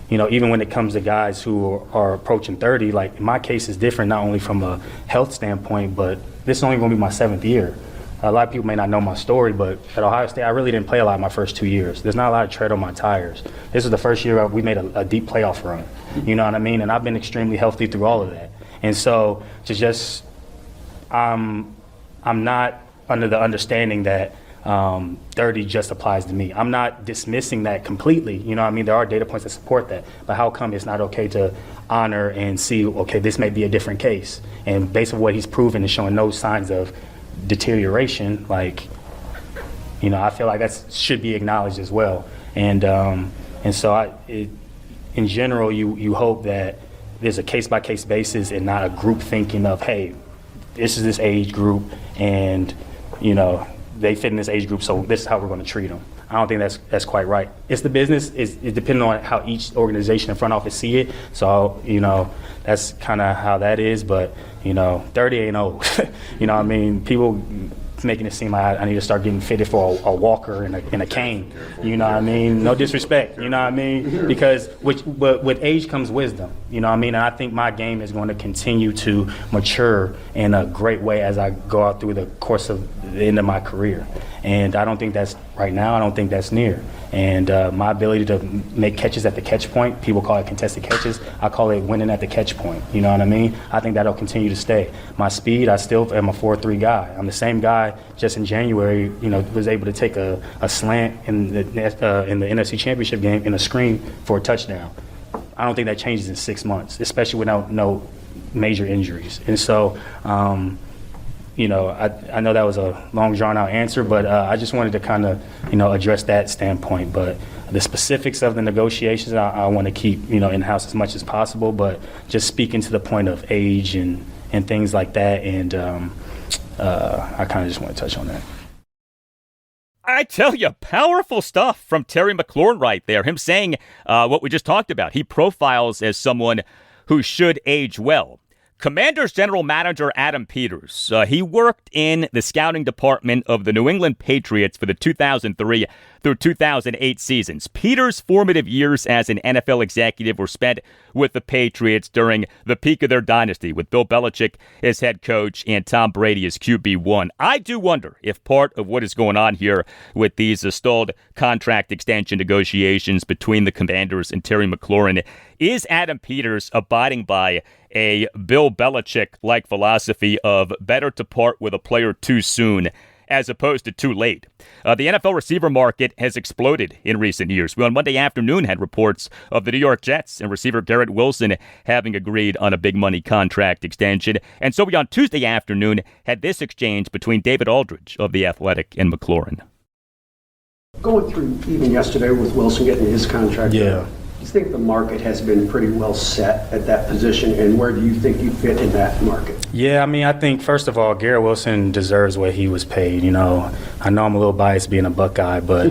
even when it comes to guys who are approaching 30, in my case is different, not only from a health standpoint, but this is only going to be my 7th year. A lot of people may not know my story, but at Ohio State, I really didn't play a lot my first 2 years. There's not a lot of tread on my tires. This is the first year we made a deep playoff run. You know what I mean? And I've been extremely healthy through all of that. And so I'm not under the understanding that 30 just applies to me. I'm not dismissing that completely. You know what I mean? There are data points that support that. But how come it's not okay to honor and see, okay, this may be a different case? And based on what he's proven and showing no signs of deterioration, like, you know, I feel like that should be acknowledged as well. And so in general, you hope that there's a case-by-case basis and not a group thinking of, hey, this is this age group and, you know, they fit in this age group, so this is how we're going to treat them. I don't think that's quite right. It's the business. It's depending on how each organization and front office see it. So, you know, that's kind of how that is. But, you know, 30 ain't old. You know what I mean? People making it seem like I need to start getting fitted for a walker and a cane. You know what I mean? No disrespect. You know what I mean? Because with age comes wisdom. You know what I mean? And I think my game is going to continue to mature in a great way as I go out through the course of the end of my career. And I don't think that's right now. I don't think that's near. And my ability to make catches at the catch point, people call it contested catches. I call it winning at the catch point. You know what I mean? I think that'll continue to stay. My speed, I still am a 4.3 guy. I'm the same guy. Just in January, you know, was able to take a slant in the NFC Championship game in a screen for a touchdown. I don't think that changes in 6 months, especially without no major injuries. And so, you know, I know that was a long, drawn-out answer, but I just wanted to kind of, you know, address that standpoint. But the specifics of the negotiations, I want to keep, you know, in-house as much as possible. But just speaking to the point of age and things like that, and I kind of just want to touch on that. I tell you, powerful stuff from Terry McLaurin right there. Him saying what we just talked about. He profiles as someone who should age well. Commanders general manager Adam Peters, he worked in the scouting department of the New England Patriots for the 2003 through 2008 seasons. Peters' formative years as an NFL executive were spent with the Patriots during the peak of their dynasty, with Bill Belichick as head coach and Tom Brady as QB1. I do wonder if part of what is going on here with these stalled contract extension negotiations between the Commanders and Terry McLaurin is Adam Peters abiding by a Bill Belichick-like philosophy of better to part with a player too soon as opposed to too late. The NFL receiver market has exploded in recent years. We on Monday afternoon had reports of the New York Jets and receiver Garrett Wilson having agreed on a big money contract extension. And so we on Tuesday afternoon had this exchange between David Aldridge of The Athletic and McLaurin. Going through even yesterday with Wilson getting his contract. Yeah. Do you think the market has been pretty well set at that position, and where do you think you fit in that market? Yeah, I mean, I think, first of all, Garrett Wilson deserves what he was paid. You know, I know I'm a little biased being a Buckeye, but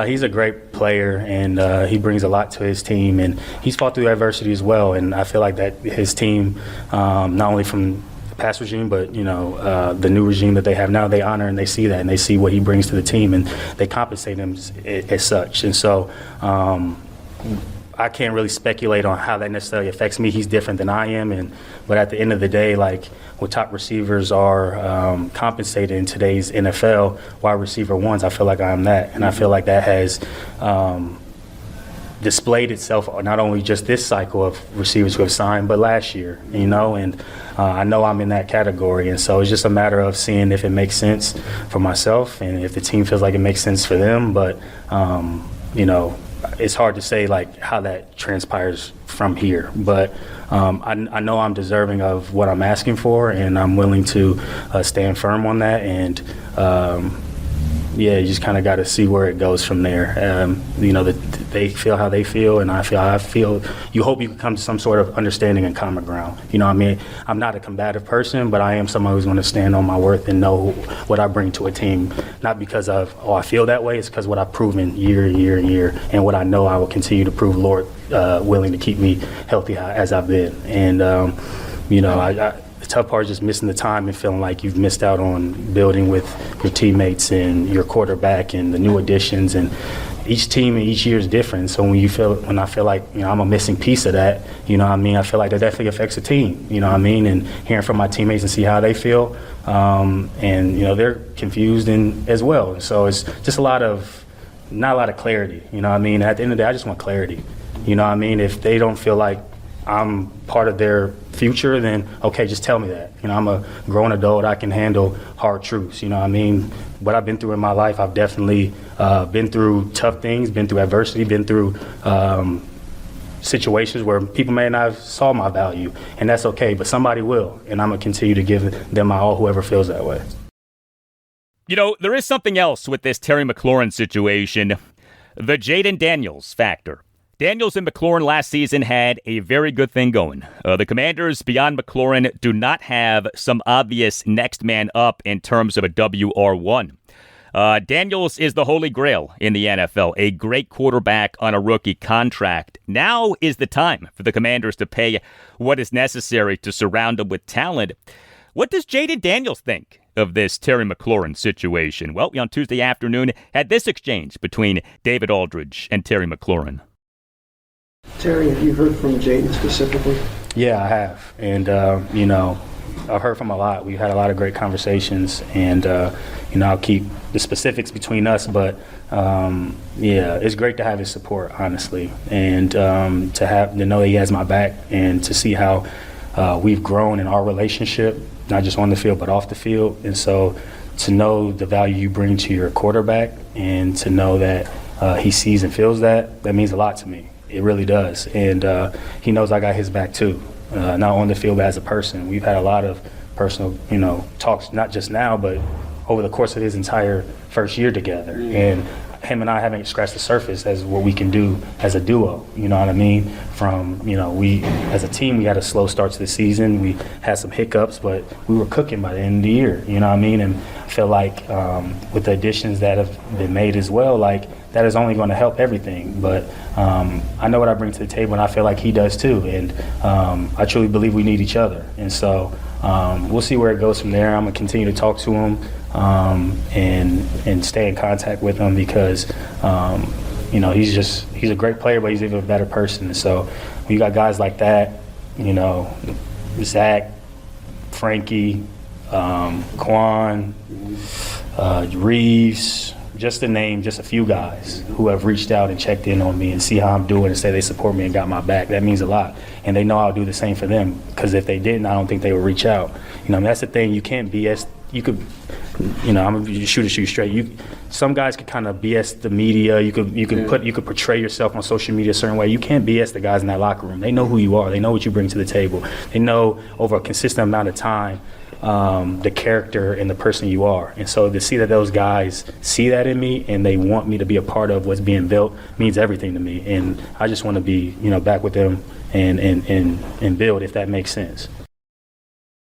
he's a great player, and he brings a lot to his team, and he's fought through adversity as well, and I feel like that his team, not only from past regime, but, you know, the new regime that they have now, they honor and they see that, and they see what he brings to the team, and they compensate him as such. And so I can't really speculate on how that necessarily affects me. He's different than I am, but at the end of the day, like, what top receivers are compensated in today's NFL, wide receiver ones, I feel like I'm that, and I feel like that has displayed itself not only just this cycle of receivers who have signed, but last year, you know, and I know I'm in that category. And so it's just a matter of seeing if it makes sense for myself and if the team feels like it makes sense for them. But, you know, it's hard to say, like, how that transpires from here. But I know I'm deserving of what I'm asking for, and I'm willing to stand firm on that. And, yeah, you just kind of got to see where it goes from there. You know, they feel how they feel, and I feel how I feel. You hope you can come to some sort of understanding and common ground. You know what I mean? I'm not a combative person, but I am someone who's going to stand on my worth and know what I bring to a team, not because of, I feel that way. It's because what I've proven year and year and year, and what I know I will continue to prove, Lord willing, to keep me healthy as I've been. And, you know, the tough part is just missing the time and feeling like you've missed out on building with your teammates and your quarterback and the new additions. And each team and each year is different. So when I feel like, you know, I'm a missing piece of that, you know what I mean, I feel like that definitely affects the team, you know what I mean, and hearing from my teammates and see how they feel. And, you know, they're confused as well. And so it's just not a lot of clarity, you know what I mean. At the end of the day, I just want clarity, you know what I mean. If they don't feel like I'm part of their future, then okay, just tell me that. I'm a grown adult. I can handle hard truths. What I've been through in my life, I've definitely been through tough things, been through adversity, been through situations where people may not have saw my value, and that's okay, but somebody will, and I'm going to continue to give them my all, whoever feels that way. There is something else with this Terry McLaurin situation, the Jaden Daniels factor. Daniels and McLaurin last season had a very good thing going. The Commanders, beyond McLaurin, do not have some obvious next man up in terms of a WR1. Daniels is the holy grail in the NFL, a great quarterback on a rookie contract. Now is the time for the Commanders to pay what is necessary to surround him with talent. What does Jaden Daniels think of this Terry McLaurin situation? Well, we on Tuesday afternoon had this exchange between David Aldridge and Terry McLaurin. Terry, have you heard from Jaden specifically? Yeah, I have. And, I've heard from a lot. We've had a lot of great conversations, and, I'll keep the specifics between us. But, it's great to have his support, honestly, and to know that he has my back and to see how we've grown in our relationship, not just on the field but off the field. And so to know the value you bring to your quarterback and to know that he sees and feels that means a lot to me. It really does. And he knows I got his back too, not on the field but as a person. We've had a lot of personal, talks, not just now, but over the course of his entire first year together. And him and I haven't scratched the surface as what we can do as a duo. You know what I mean? From, we as a team, we had a slow start to the season. We had some hiccups, but we were cooking by the end of the year. You know what I mean? And I feel like with the additions that have been made as well, that is only going to help everything. But I know what I bring to the table, and I feel like he does too. And I truly believe we need each other. And so we'll see where it goes from there. I'm going to continue to talk to him and stay in contact with him because, he's a great player, but he's even a better person. And so when you got guys like that, Zach, Frankie, Quan, Reeves, just to name just a few guys who have reached out and checked in on me and see how I'm doing and say they support me and got my back. That means a lot. And they know I'll do the same for them because if they didn't, I don't think they would reach out. That's the thing. You can't BS. You could, I'm going to shoot straight. Some guys could kind of BS the media. You could portray yourself on social media a certain way. You can't BS the guys in that locker room. They know who you are. They know what you bring to the table. They know over a consistent amount of time the character and the person you are. And so to see that those guys see that in me and they want me to be a part of what's being built means everything to me. And I just want to be, back with them and build, if that makes sense.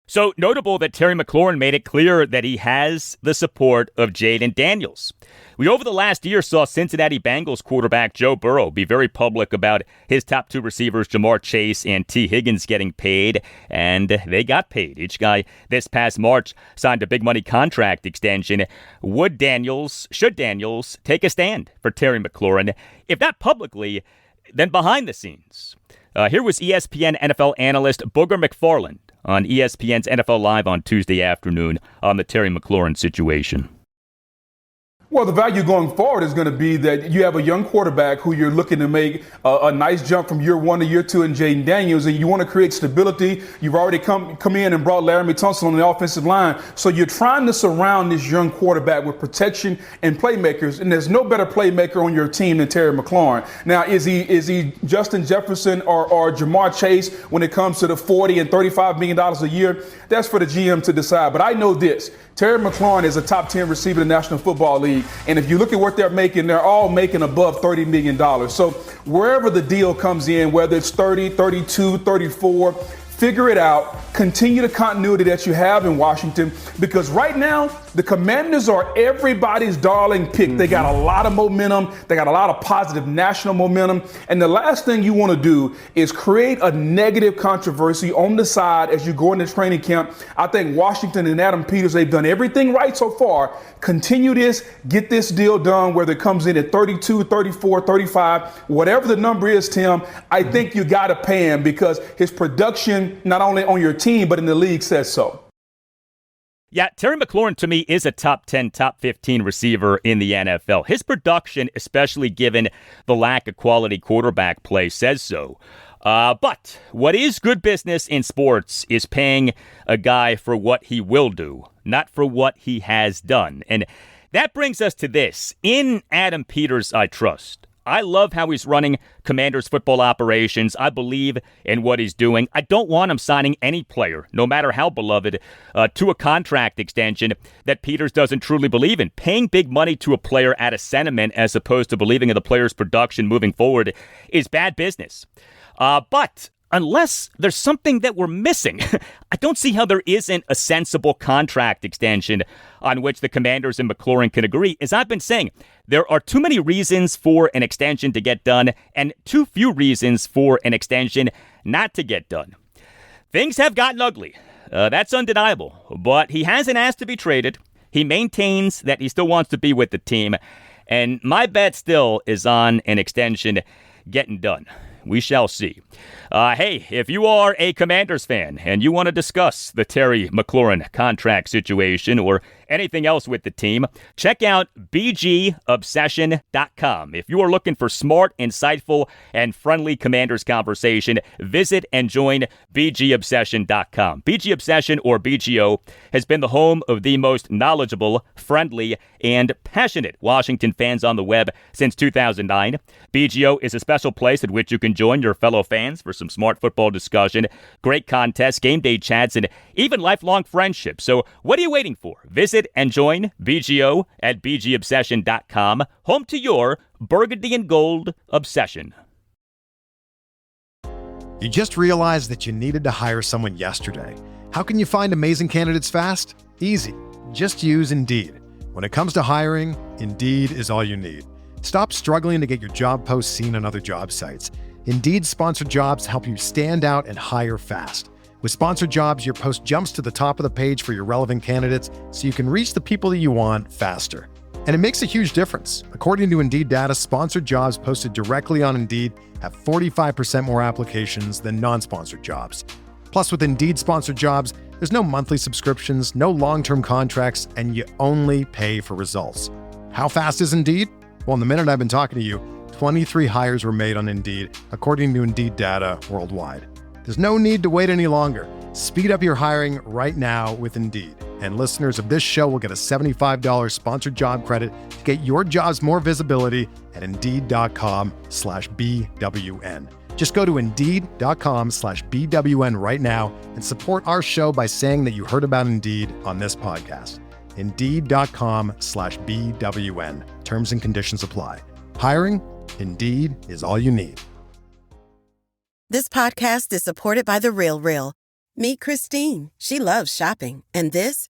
So notable that Terry McLaurin made it clear that he has the support of Jaden Daniels. We over the last year saw Cincinnati Bengals quarterback Joe Burrow be very public about his top two receivers, Jamar Chase and T. Higgins, getting paid, and they got paid. Each guy this past March signed a big money contract extension. Should Daniels take a stand for Terry McLaurin? If not publicly, then behind the scenes. Here was ESPN NFL analyst Booger McFarland on ESPN's NFL Live on Tuesday afternoon on the Terry McLaurin situation. Well, the value going forward is going to be that you have a young quarterback who you're looking to make a nice jump from year one to year two in Jaden Daniels, and you want to create stability. You've already come in and brought Laramie Tunsil on the offensive line. So you're trying to surround this young quarterback with protection and playmakers, and there's no better playmaker on your team than Terry McLaurin. Now, is he Justin Jefferson or Jamar Chase when it comes to the $40 and $35 million a year? That's for the GM to decide. But I know this. Terry McLaurin is a top 10 receiver in the National Football League. And if you look at what they're making, they're all making above $30 million. So wherever the deal comes in, whether it's 30, 32, 34, figure it out. Continue the continuity that you have in Washington, because right now the Commanders are everybody's darling pick. They got a lot of momentum. They got a lot of positive national momentum. And the last thing you want to do is create a negative controversy on the side as you go into training camp. I think Washington and Adam Peters, they've done everything right so far. Continue this, get this deal done, whether it comes in at 32, 34, 35, whatever the number is, Tim. I think you got to pay him because his production, not only on your team, but in the league, says so. Yeah, Terry McLaurin to me is a top 10, top 15 receiver in the NFL. His production, especially given the lack of quality quarterback play, says so. But what is good business in sports is paying a guy for what he will do, not for what he has done. And that brings us to this. In Adam Peters, I trust. I love how he's running Commanders football operations. I believe in what he's doing. I don't want him signing any player, no matter how beloved, to a contract extension that Peters doesn't truly believe in. Paying big money to a player out of sentiment as opposed to believing in the player's production moving forward is bad business. But unless there's something that we're missing, I don't see how there isn't a sensible contract extension on which the Commanders and McLaurin can agree. As I've been saying, there are too many reasons for an extension to get done and too few reasons for an extension not to get done. Things have gotten ugly. That's undeniable. But he hasn't asked to be traded. He maintains that he still wants to be with the team. And my bet still is on an extension getting done. We shall see. Hey, if you are a Commanders fan and you want to discuss the Terry McLaurin contract situation or anything else with the team, check out bgobsession.com. If you are looking for smart, insightful, and friendly Commanders conversation, visit and join bgobsession.com. BG Obsession, or BGO, has been the home of the most knowledgeable, friendly, and passionate Washington fans on the web since 2009. BGO is a special place at which you can join your fellow fans for some smart football discussion, great contests, game day chats, and even lifelong friendships. So what are you waiting for? Visit and join BGO at bgobsession.com, home to your burgundy and gold obsession. You just realized that you needed to hire someone yesterday. How can you find amazing candidates fast? Easy. Just use Indeed. When it comes to hiring, Indeed is all you need. Stop struggling to get your job posts seen on other job sites. Indeed sponsored jobs help you stand out and hire fast. With sponsored jobs, your post jumps to the top of the page for your relevant candidates so you can reach the people that you want faster. And it makes a huge difference. According to Indeed data, sponsored jobs posted directly on Indeed have 45% more applications than non-sponsored jobs. Plus, with Indeed sponsored jobs, there's no monthly subscriptions, no long-term contracts, and you only pay for results. How fast is Indeed? Well, in the minute I've been talking to you, 23 hires were made on Indeed, according to Indeed data worldwide. There's no need to wait any longer. Speed up your hiring right now with Indeed. And listeners of this show will get a $75 sponsored job credit to get your jobs more visibility at Indeed.com/BWN. Just go to Indeed.com/BWN right now and support our show by saying that you heard about Indeed on this podcast. Indeed.com/BWN. Terms and conditions apply. Hiring? Indeed is all you need. This podcast is supported by The Real Real. Meet Christine. She loves shopping. And this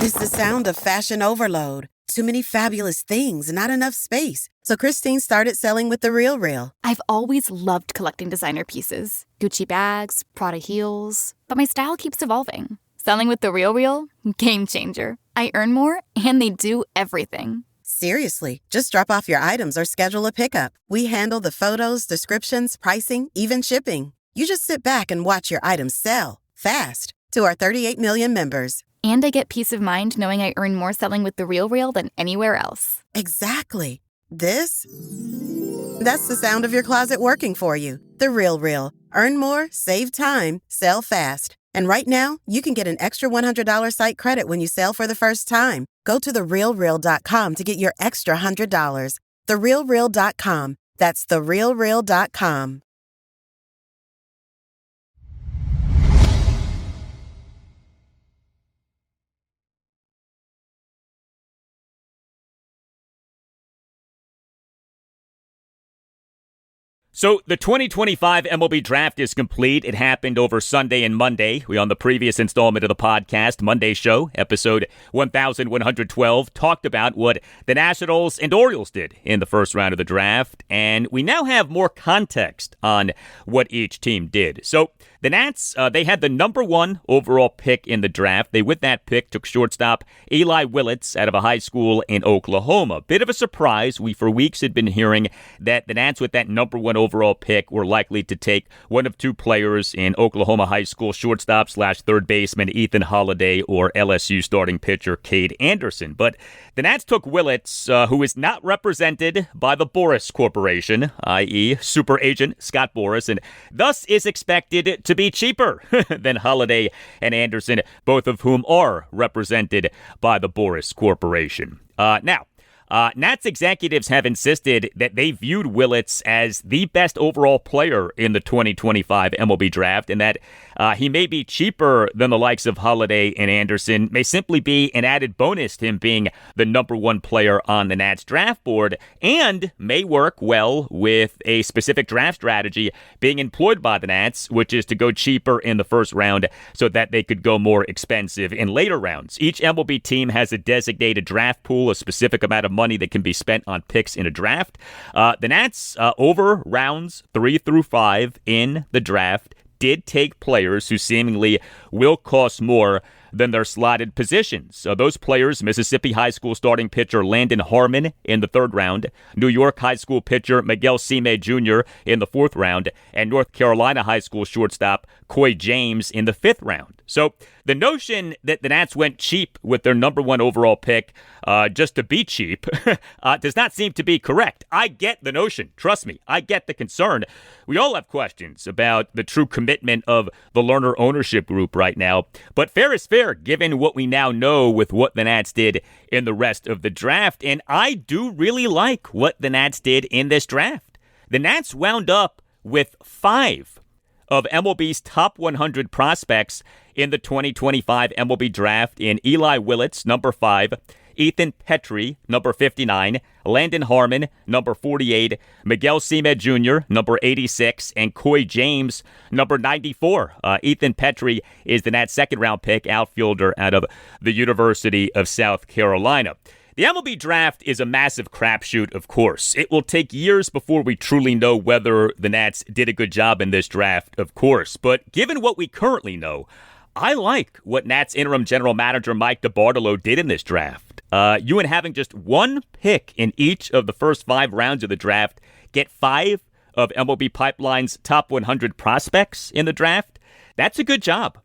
is the sound of fashion overload. Too many fabulous things, not enough space. So Christine started selling with The Real Real. I've always loved collecting designer pieces. Gucci bags, Prada heels. But my style keeps evolving. Selling with The Real Real? Game changer. I earn more, and they do everything. Seriously, just drop off your items or schedule a pickup. We handle the photos, descriptions, pricing, even shipping. You just sit back and watch your items sell fast to our 38 million members. And I get peace of mind knowing I earn more selling with The Real Real than anywhere else. Exactly. That's the sound of your closet working for you. The Real Real. Earn more, save time, sell fast. And right now, you can get an extra $100 site credit when you sell for the first time. Go to therealreal.com to get your extra $100. Therealreal.com. That's therealreal.com. So the 2025 MLB Draft is complete. It happened over Sunday and Monday. We, on the previous installment of the podcast, Monday show, episode 1112, talked about what the Nationals and Orioles did in the first round of the draft, and we now have more context on what each team did. So The Nats, they had the number 1 overall pick in the draft. They, with that pick, took shortstop Eli Willits out of a high school in Oklahoma. Bit of a surprise. We, for weeks, had been hearing that the Nats, with that number 1 overall pick, were likely to take one of 2 players in Oklahoma high school shortstop / third baseman Ethan Holiday or LSU starting pitcher Cade Anderson. But the Nats took Willits, who is not represented by the Boras Corporation, i.e. super agent Scott Boras, and thus is expected to be cheaper than Holiday and Anderson, both of whom are represented by the Boras Corporation. Now, Nats executives have insisted that they viewed Willits as the best overall player in the 2025 MLB Draft, and that he may be cheaper than the likes of Holiday and Anderson, may simply be an added bonus to him being the number 1 player on the Nats draft board, and may work well with a specific draft strategy being employed by the Nats, which is to go cheaper in the first round so that they could go more expensive in later rounds. Each MLB team has a designated draft pool, a specific amount of money that can be spent on picks in a draft. The Nats, over rounds 3 through 5 in the draft, did take players who seemingly will cost more than their slotted positions. So those players, Mississippi high school starting pitcher Landon Harmon in the 3rd round, New York high school pitcher Miguel Sime Jr. in the 4th round, and North Carolina high school shortstop Coy James in the 5th round. So the notion that the Nats went cheap with their number 1 overall pick just to be cheap does not seem to be correct. I get the notion. Trust me, I get the concern. We all have questions about the true commitment of the Lerner ownership group right now, but fair is fair given what we now know with what the Nats did in the rest of the draft, and I do really like what the Nats did in this draft. The Nats wound up with 5 of MLB's top 100 prospects in the 2025 MLB Draft in Eli Willits, number 5, Ethan Petrie, number 59, Landon Harmon, number 48, Miguel Sime Jr., number 86, and Coy James, number 94. Ethan Petrie is the Nats' 2nd-round pick, outfielder out of the University of South Carolina. The MLB Draft is a massive crapshoot, of course. It will take years before we truly know whether the Nats did a good job in this draft, of course. But given what we currently know, I like what Nats interim general manager Mike DeBartolo did in this draft. You and having just 1 pick in each of the first 5 rounds of the draft get 5 of MLB Pipeline's top 100 prospects in the draft. That's a good job.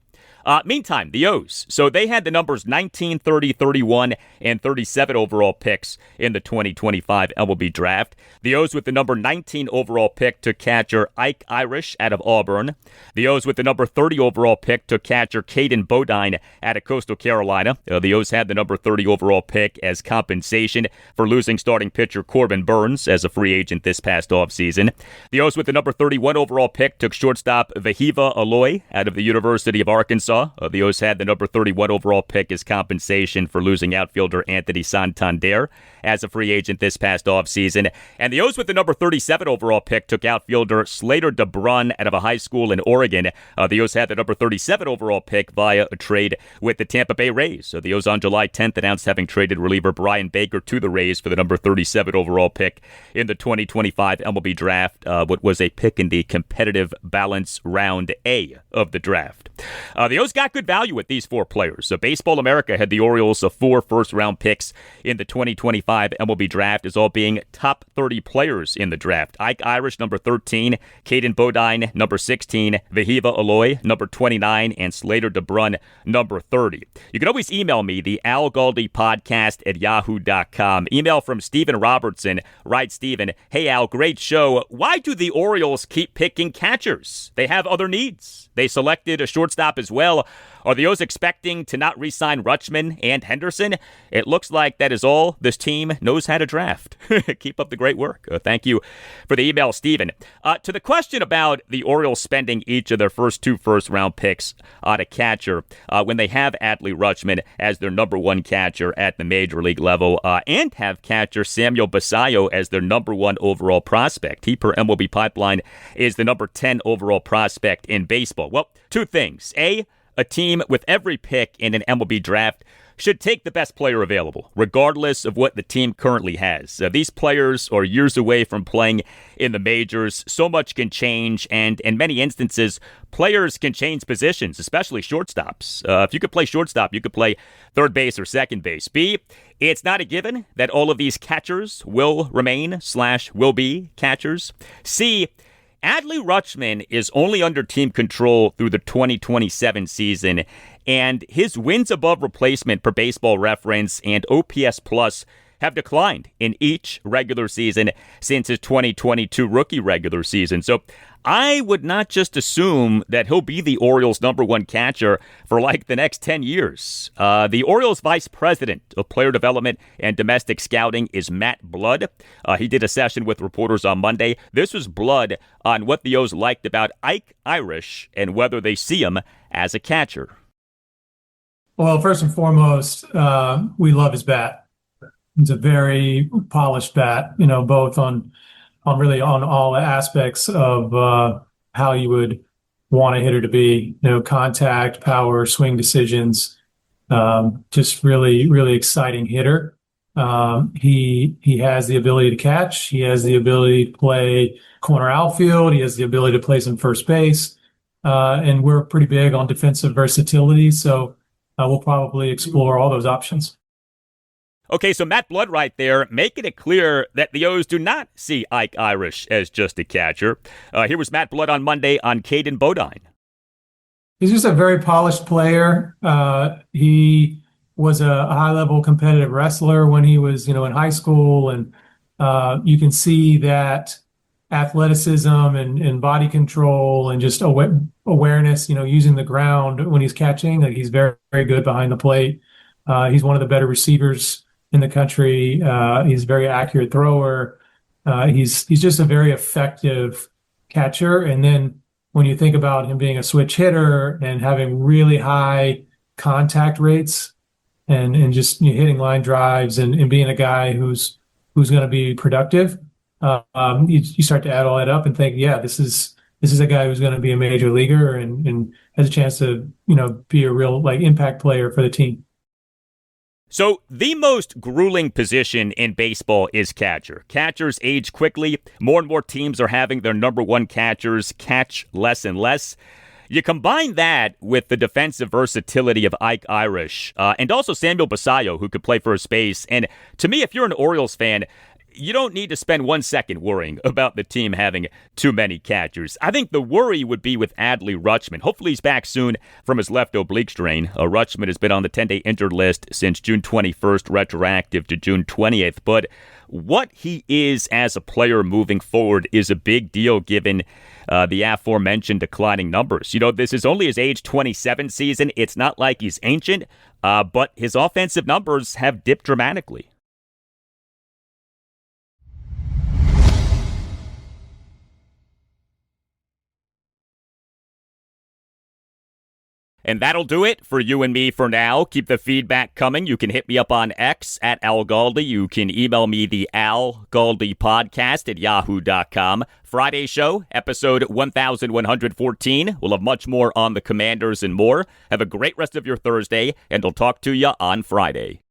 Meantime, the O's. So they had the numbers 19, 30, 31, and 37 overall picks in the 2025 MLB Draft. The O's with the number 19 overall pick took catcher Ike Irish out of Auburn. The O's with the number 30 overall pick took catcher Caden Bodine out of Coastal Carolina. The O's had the number 30 overall pick as compensation for losing starting pitcher Corbin Burns as a free agent this past offseason. The O's with the number 31 overall pick took shortstop Vahiva Aloy out of the University of Arkansas. The O's had the number 31 overall pick as compensation for losing outfielder Anthony Santander as a free agent this past offseason. And the O's with the number 37 overall pick took outfielder Slater DeBrun out of a high school in Oregon. The O's had the number 37 overall pick via a trade with the Tampa Bay Rays. So the O's on July 10th announced having traded reliever Brian Baker to the Rays for the number 37 overall pick in the 2025 MLB Draft, what was a pick in the competitive balance round A of the draft. The O's got good value with these 4 players. So Baseball America had the Orioles of 4 first-round picks in the 2025 MLB Draft as all being top 30 players in the draft. Ike Irish, number 13, Caden Bodine, number 16, Vahiva Aloy, number 29, and Slater DeBrun, number 30. You can always email me, the Al Galdi podcast at yahoo.com. Email from Stephen Robertson. Right, Stephen. Hey, Al, great show. Why do the Orioles keep picking catchers? They have other needs. They selected a shortstop as well. Are the O's expecting to not re-sign Rutschman and Henderson? It looks like that is all this team knows how to draft. Keep up the great work. Thank you for the email, Stephen. To the question about the Orioles spending each of their first 2 first-round picks on a catcher when they have Adley Rutschman as their number 1 catcher at the major league level and have catcher Samuel Basallo as their number 1 overall prospect. He, per MLB Pipeline, is the number 10 overall prospect in baseball. Well, 2 things. A team with every pick in an MLB draft should take the best player available, regardless of what the team currently has. These players are years away from playing in the majors. So much can change, and in many instances, players can change positions, especially shortstops. If you could play shortstop, you could play third base or second base. B, it's not a given that all of these catchers will remain/will be catchers. C, Adley Rutschman is only under team control through the 2027 season, and his wins above replacement per Baseball Reference and OPS Plus have declined in each regular season since his 2022 rookie regular season. So I would not just assume that he'll be the Orioles' number one catcher for like the next 10 years. The Orioles' vice president of player development and domestic scouting is Matt Blood. He did a session with reporters on Monday. This was Blood on what the O's liked about Ike Irish and whether they see him as a catcher. Well, first and foremost, we love his bat. It's a very polished bat, both on all aspects of how you would want a hitter to be, contact, power, swing decisions, just really, really exciting hitter. He has the ability to catch. He has the ability to play corner outfield. He has the ability to play some first base. And we're pretty big on defensive versatility, so we'll probably explore all those options. Okay, so Matt Blood right there, making it clear that the O's do not see Ike Irish as just a catcher. Here was Matt Blood on Monday on Caden Bodine. He's just a very polished player. He was a high-level competitive wrestler when he was, in high school, and you can see that athleticism and body control and just awareness, using the ground when he's catching. Like, he's very, very good behind the plate. He's one of the better receivers in the country. He's a very accurate thrower. He's just a very effective catcher. And then when you think about him being a switch hitter and having really high contact rates and just hitting line drives and being a guy who's going to be productive, you start to add all that up and think, yeah, this is a guy who's going to be a major leaguer and has a chance to, be a real impact player for the team. So the most grueling position in baseball is catcher. Catchers age quickly. More and more teams are having their number one catchers catch less and less. You combine that with the defensive versatility of Ike Irish and also Samuel Basallo, who could play first base. And to me, if you're an Orioles fan, you don't need to spend 1 second worrying about the team having too many catchers. I think the worry would be with Adley Rutschman. Hopefully he's back soon from his left oblique strain. Rutschman has been on the 10-day injured list since June 21st, retroactive to June 20th. But what he is as a player moving forward is a big deal given the aforementioned declining numbers. This is only his age 27 season. It's not like he's ancient, but his offensive numbers have dipped dramatically. And that'll do it for you and me for now. Keep the feedback coming. You can hit me up on X at Al Galdi. You can email me the Al Galdi podcast at yahoo.com. Friday show, episode 1114. We'll have much more on the Commanders and more. Have a great rest of your Thursday, and I'll talk to you on Friday.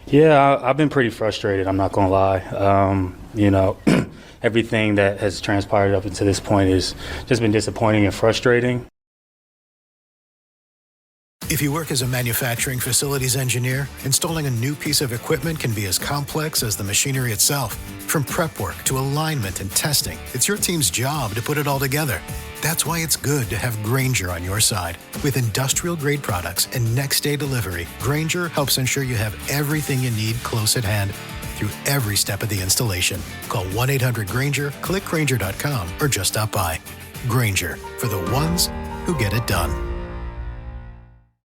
Yeah, I've been pretty frustrated, I'm not going to lie. Everything that has transpired up until this point has just been disappointing and frustrating. If you work as a manufacturing facilities engineer, installing a new piece of equipment can be as complex as the machinery itself. From prep work to alignment and testing, it's your team's job to put it all together. That's why it's good to have Grainger on your side. With industrial-grade products and next-day delivery, Grainger helps ensure you have everything you need close at hand through every step of the installation. Call 1-800-GRAINGER, click Grainger.com, or just stop by. Grainger, for the ones who get it done.